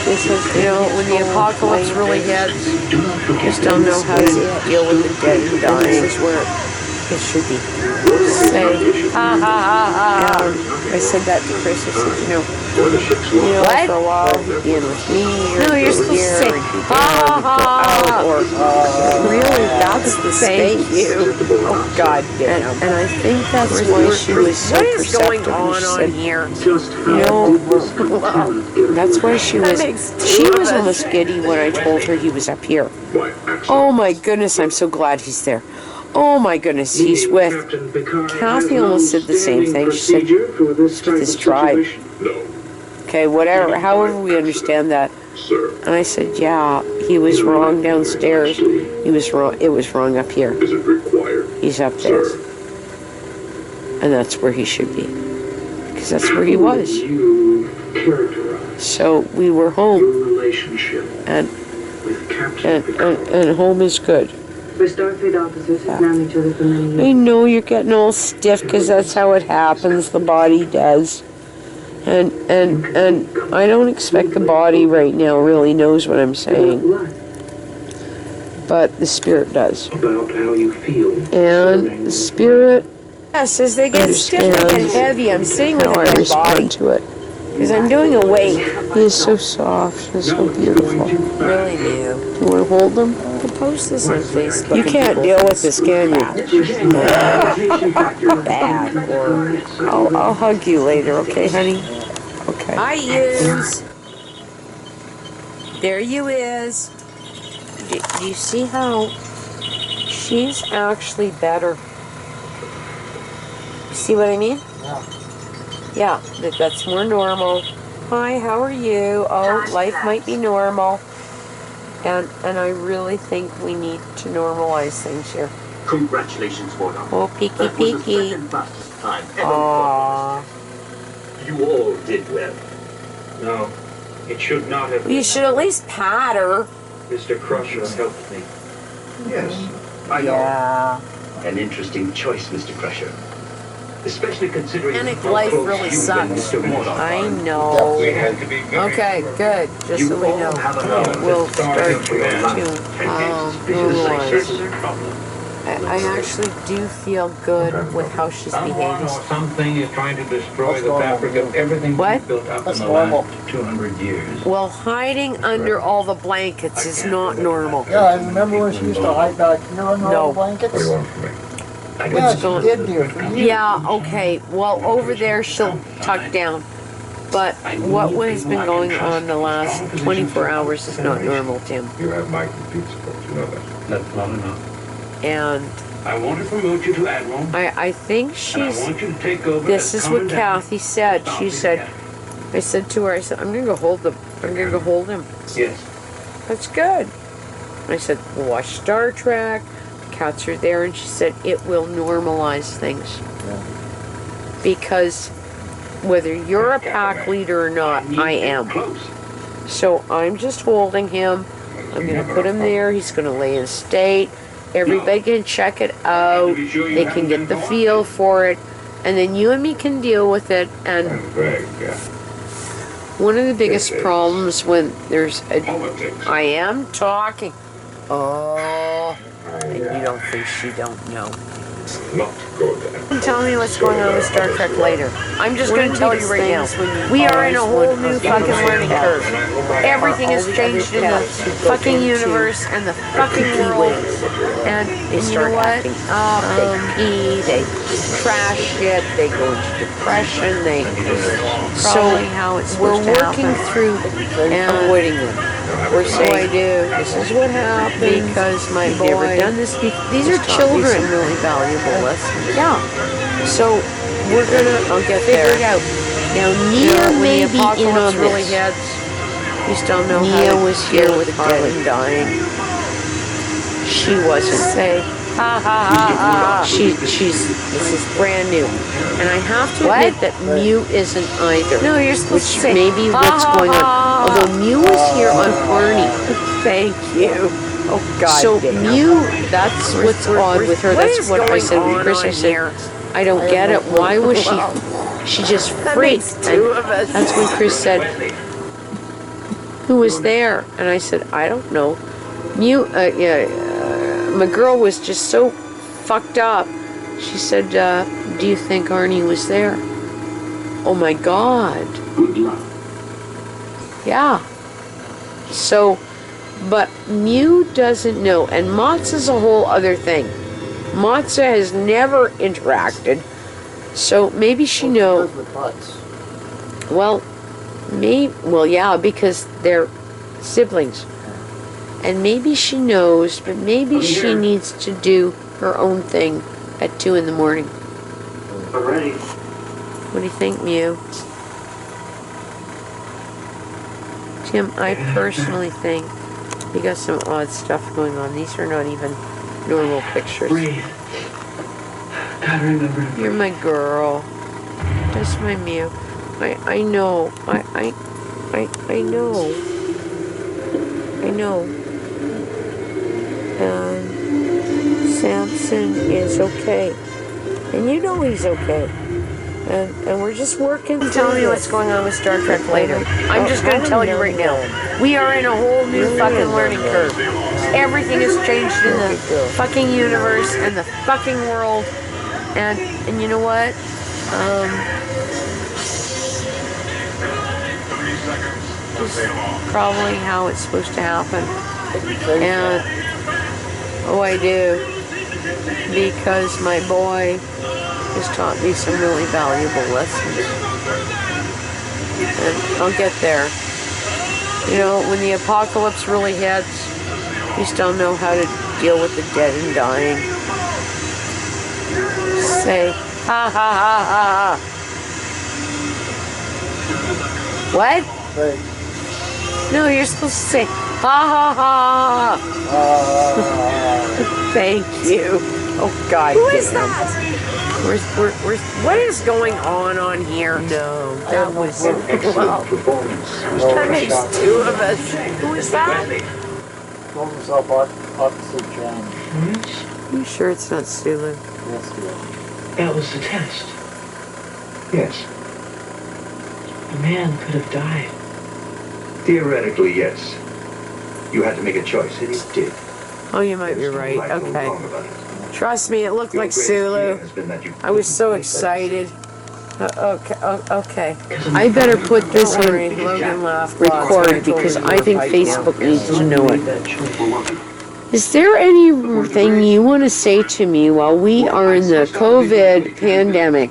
Speaker 7: This is
Speaker 8: You know, when the apocalypse really hits, just don't know how to deal with the dead and dying.
Speaker 7: This is where it should be.
Speaker 8: Say, ha ha ha ha.
Speaker 7: I said that to Chris. I said, you know,
Speaker 8: What?
Speaker 7: for a while he'd be in with me, or
Speaker 8: No, you're
Speaker 7: he'd go
Speaker 8: supposed to
Speaker 7: here,
Speaker 8: say,
Speaker 7: or he'd be
Speaker 8: ha
Speaker 7: there,
Speaker 8: ha
Speaker 7: or he'd
Speaker 8: ha.
Speaker 7: go out, or really, that's the
Speaker 8: Thank
Speaker 7: space.
Speaker 8: you.
Speaker 7: Oh God,
Speaker 8: And,
Speaker 7: damn.
Speaker 8: and I think that's
Speaker 7: why she was so
Speaker 8: what is going
Speaker 7: perceptive, and
Speaker 8: on
Speaker 7: she
Speaker 8: on
Speaker 7: said,
Speaker 8: here?
Speaker 5: Just
Speaker 7: You know,
Speaker 5: how
Speaker 7: that's why she
Speaker 8: That
Speaker 7: was.
Speaker 8: makes two
Speaker 7: She
Speaker 8: of
Speaker 7: was
Speaker 8: us.
Speaker 7: almost giddy when I told her he was up here.
Speaker 3: Why, excellent.
Speaker 7: Oh my goodness, I'm so glad he's there. Oh my goodness, he's with. Kathy almost said the same thing. She said,
Speaker 5: with
Speaker 7: his tribe.
Speaker 3: No,
Speaker 7: Okay, whatever, however we understand that.
Speaker 3: sir.
Speaker 7: And I said, yeah, he was wrong downstairs. He was wrong. It was wrong up here.
Speaker 3: Is it required?
Speaker 7: He's up there,
Speaker 3: Sir,
Speaker 7: and that's where he should be, because that's where he was.
Speaker 5: You characterize
Speaker 7: So we were home,
Speaker 5: your relationship
Speaker 7: and
Speaker 5: with Captain
Speaker 7: and home is good.
Speaker 9: We're Starfleet officers who've known each other for many
Speaker 7: I
Speaker 9: years.
Speaker 7: know you're getting all stiff because that's how it happens. The body does, and I don't expect the body right now really knows what I'm saying,
Speaker 5: blood
Speaker 7: but the spirit does,
Speaker 5: about how you feel.
Speaker 7: and the spirit.
Speaker 8: Yes, as they get stiff and
Speaker 7: Understands
Speaker 8: heavy, I'm sitting with
Speaker 7: How
Speaker 8: a
Speaker 7: I
Speaker 8: dead
Speaker 7: respond
Speaker 8: body.
Speaker 7: to it.
Speaker 8: Because I'm doing a weight.
Speaker 7: He is so soft and so beautiful.
Speaker 8: Really do.
Speaker 7: You want to hold them?
Speaker 8: I'll post this on Facebook.
Speaker 7: You can't deal with this, can you?
Speaker 8: Bad. Or
Speaker 7: I'll hug you later, okay, honey? Okay.
Speaker 8: I use. There you is.
Speaker 7: Do you see how she's actually better? You see what I mean? Yeah, that's more normal. Hi, how are you? Oh, life might be normal. And I really think we need to normalize things here.
Speaker 5: Congratulations, Warlock.
Speaker 7: Oh, peeky
Speaker 5: That was the
Speaker 7: peeky.
Speaker 5: second fastest time ever.
Speaker 7: Aww.
Speaker 5: You all did well. No, it should not have.
Speaker 8: You should at least pat her.
Speaker 5: Mr. Crusher helped me. Yes, I know.
Speaker 7: Yeah.
Speaker 6: An interesting choice, Mr. Crusher.
Speaker 5: Especially considering
Speaker 8: Panic
Speaker 5: how
Speaker 8: life
Speaker 5: close
Speaker 8: really
Speaker 5: you've been
Speaker 8: sucks.
Speaker 5: to Mordor.
Speaker 8: I know.
Speaker 3: We had to be very
Speaker 8: Okay, good. Just
Speaker 5: You
Speaker 8: so we
Speaker 5: all
Speaker 8: know.
Speaker 5: have allowed
Speaker 8: We'll
Speaker 5: the start of
Speaker 8: start
Speaker 5: your life.
Speaker 8: to
Speaker 5: Normalize.
Speaker 8: normalize. I actually do feel good with how she's
Speaker 10: Someone
Speaker 8: behaving.
Speaker 10: or something is trying to destroy
Speaker 2: That's
Speaker 10: the
Speaker 2: normal.
Speaker 10: fabric of everything
Speaker 8: What?
Speaker 10: we've built up
Speaker 2: That's
Speaker 10: in the
Speaker 2: normal.
Speaker 10: last 200 years.
Speaker 8: Well, hiding under all the blankets is not normal.
Speaker 2: Yeah, I remember when she used to hide back here under
Speaker 8: No.
Speaker 2: all the blankets.
Speaker 3: What do you want from me?
Speaker 2: Yeah, she
Speaker 8: going-
Speaker 2: did, dear, for you.
Speaker 8: Yeah, okay. Well, over there she'll tuck down. But what has been going on the last 24 hours is not normal, Tim.
Speaker 3: You have my complete support. You know that.
Speaker 10: That's not enough.
Speaker 8: And
Speaker 10: I want to promote you to Admiral,
Speaker 8: I think
Speaker 10: and I
Speaker 8: she's...
Speaker 10: want you to take over
Speaker 8: This
Speaker 10: as
Speaker 8: is what
Speaker 10: Commandant.
Speaker 8: Kathy said. She said, I said to her, I said, I'm gonna go hold them. I'm gonna go hold him.
Speaker 10: Yes.
Speaker 8: That's good. I said, we'll watch Star Trek. The cats are there. And she said, it will normalize things. Because whether you're a pack leader or not, I am.
Speaker 10: Close.
Speaker 8: So I'm just holding him. I'm going to put him there. He's going to lay in state. Everybody can check it out. They can get the feel for it. And then you and me can deal with it. And
Speaker 3: Greg,
Speaker 8: one of the biggest problems when there's a...
Speaker 3: politics.
Speaker 8: I am talking. Oh, and you don't think she don't know.
Speaker 3: Not good.
Speaker 8: Tell me what's going on with Star Trek later. I'm just going to tell you right now. We are in a whole new fucking learning curve. Everything has changed in the fucking universe and the fucking world. And you know what? They pee, they trash shit, they go into depression, they... So we're working through and avoiding them. We're saying, this is what happened because my boy... Never done this before. These are children. Really valuable lessons. Yeah. So we're gonna figure it out. Now Nia may be in on really
Speaker 1: this.
Speaker 8: We still know Nia was here with Harlan dying. She wasn't. Say ha ha ha ha. She's this is brand new, and I have to admit that Mew isn't either. No, you're supposed to say maybe what's going on. Although Mew was here on Arnie. Thank you. Oh God. So Mew, that's what's odd with her. That's what I said with Chris. I said, I don't get it. Why was she? She just freaked. And that's when Chris said, "Who was there?" And I said, "I don't know." Mew, my girl was just so fucked up. She said, "Do you think Arnie was there?" Oh my God.
Speaker 5: Good luck.
Speaker 8: Yeah. So. But Mew doesn't know, and Matza's a whole other thing. Matza has never interacted, so maybe she knows. Well, yeah, because they're siblings, and maybe she knows, but maybe she needs to do her own thing at 2 a.m.
Speaker 5: Already.
Speaker 8: What do you think, Mew? Tim, I personally think you got some odd stuff going on. These are not even normal pictures.
Speaker 5: Breathe. Gotta remember to
Speaker 8: You're my girl. That's my Mew. I know. I know. I know. And Samson is okay. And you know he's okay. And we're just working. Tell me what's going on with Star Trek later. I'm just going to tell you right now. We are in a whole new fucking learning curve. Everything has changed in the fucking universe and the fucking world. And you know what? This is probably how it's supposed to happen. And oh, I do. Because my boy has taught me some really valuable lessons. And I'll get there. You know, when the apocalypse really hits, we still know how to deal with the dead and dying. Say, ha ha ha ha ha. What?
Speaker 2: Right.
Speaker 8: No, you're supposed to say, ha ha ha. Thank you. Oh God. Who is that? What is going on here? No, that was well. That makes 2 of us. Who is that?
Speaker 2: Called himself Officer John.
Speaker 8: You sure it's not Sulu?
Speaker 2: Yes, he is.
Speaker 5: That was the test.
Speaker 3: Yes.
Speaker 10: The man could have died.
Speaker 3: Theoretically, yes. You had to make a choice, and you did.
Speaker 8: Oh, you might be
Speaker 3: There's no
Speaker 8: right.
Speaker 3: right or
Speaker 8: Okay.
Speaker 3: wrong about it.
Speaker 8: Trust me, it looked
Speaker 3: Your
Speaker 8: like
Speaker 3: greatest
Speaker 8: Sulu.
Speaker 3: fear has been that you
Speaker 8: I was so
Speaker 3: couldn't
Speaker 8: excited. Okay. I better put this on
Speaker 1: Logan laughed.
Speaker 8: record because I think Facebook needs to know it. Is there anything you want to say to me while we are in the COVID pandemic,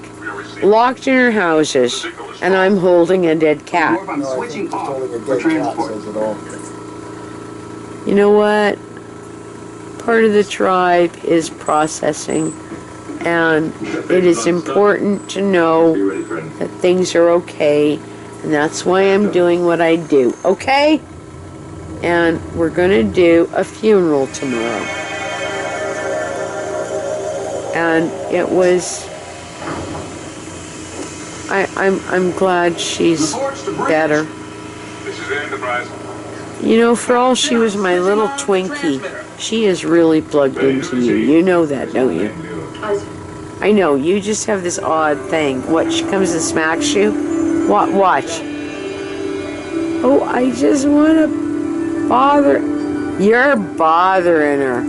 Speaker 8: locked in our houses, and I'm holding a dead cat?
Speaker 2: No, I think just holding a dead cat says it all.
Speaker 8: You know what? Part of the tribe is processing, and it is important to know that things are okay, and that's why I'm doing what I do, okay? And we're gonna do a funeral tomorrow. And it was, I'm glad she's better.
Speaker 3: This is Enterprise.
Speaker 8: You know, for all she was my little Twinkie, she is really plugged into you. You know that, don't you? I know, you just have this odd thing. What, she comes and smacks you? What, watch. Oh, I just want to bother. You're bothering her.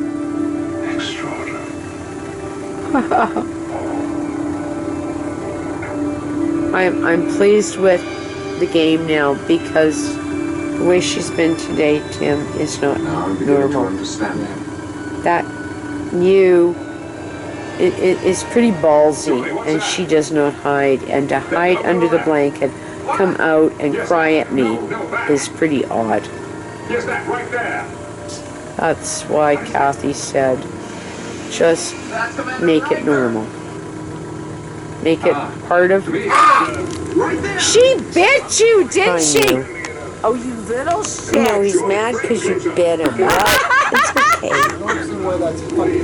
Speaker 3: Extraordinary.
Speaker 8: I'm pleased with the game now because the way she's been today, Tim, is not normal. That it's pretty ballsy, and she does not hide. And to hide under the blanket, come out and cry at me is pretty odd.
Speaker 3: Yes, that right there.
Speaker 8: That's why Kathy said, just make it normal. Make it part of... She bit you, didn't she? Oh, you little shit.
Speaker 1: No, he's mad because you bit him. Well, it's okay.
Speaker 2: I don't see why that's funny.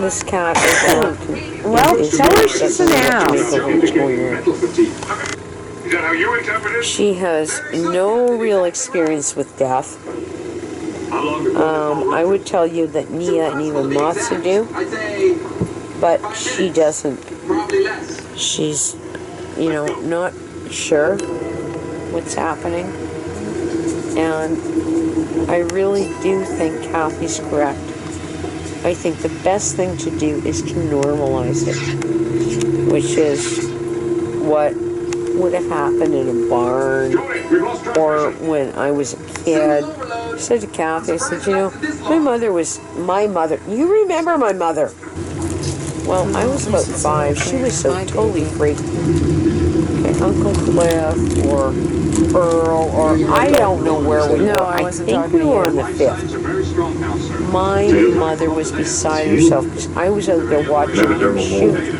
Speaker 1: This cat is
Speaker 8: Well, tell her she's an ass.
Speaker 3: Is that how you interpret it?
Speaker 1: She has no real experience with death. I would tell you that Nia and even Matsu do, but she doesn't. She's, not sure what's happening, and I really do think Kathy's correct. I think the best thing to do is to normalize it, which is what would have happened in a barn or when I was a kid. I said to Kathy, I said, my mother. You remember my mother? Well, I was about 5. She was so totally freaked. Okay, Uncle Cliff or Earl or I don't know where we were. I think we were on the 5th. My mother was beside herself because I was out there watching him shoot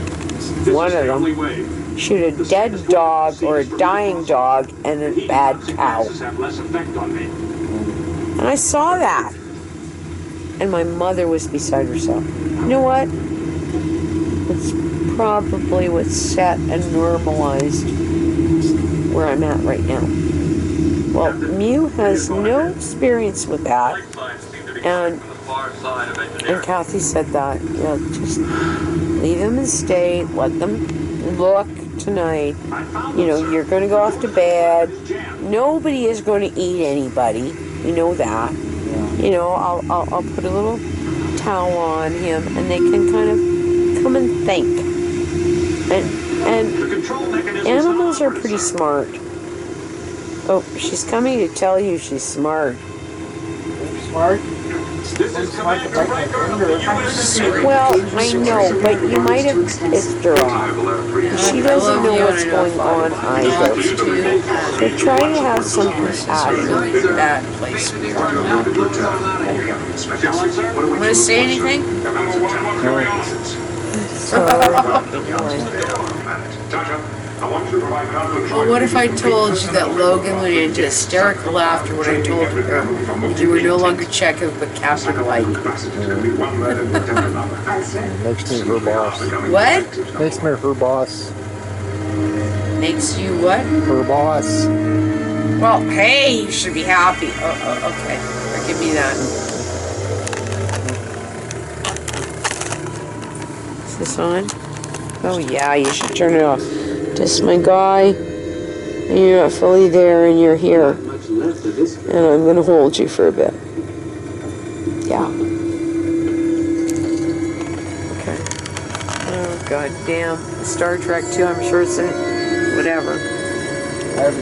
Speaker 1: one of them. Shoot a dead dog or a dying dog and a bad cow. And I saw that. And my mother was beside herself. You know what? It's probably what's set and normalized where I'm at right now. Well, Mew has no experience with that. And Kathy said that, just leave them and stay, let them look tonight. You're going to go off to bed. Nobody is going to eat anybody. You know that. I'll put a little towel on him, and they can kind of come and think. And animals are pretty smart. Oh, she's coming to tell you she's smart.
Speaker 2: Smart?
Speaker 1: Well, I know, but you might have pissed her off. She doesn't know what's going on either. So try to have some compassion.
Speaker 8: Bad place. Want to say anything? Well, what if I told you that Logan went into hysterical laughter when I told her that you were no longer checking with Captain White?
Speaker 2: Makes me her boss.
Speaker 8: What?
Speaker 2: Makes me her boss.
Speaker 8: Makes you what?
Speaker 2: Her boss.
Speaker 8: Well, hey, you should be happy. Okay. Give me that.
Speaker 1: Is this on? Oh yeah, you should turn it off. This is my guy, and you're not fully there, and you're here.
Speaker 6: Much left of this.
Speaker 1: And I'm gonna hold you for a bit. Yeah.
Speaker 8: Okay. Oh, god damn. Star Trek 2, I'm sure it's in whatever.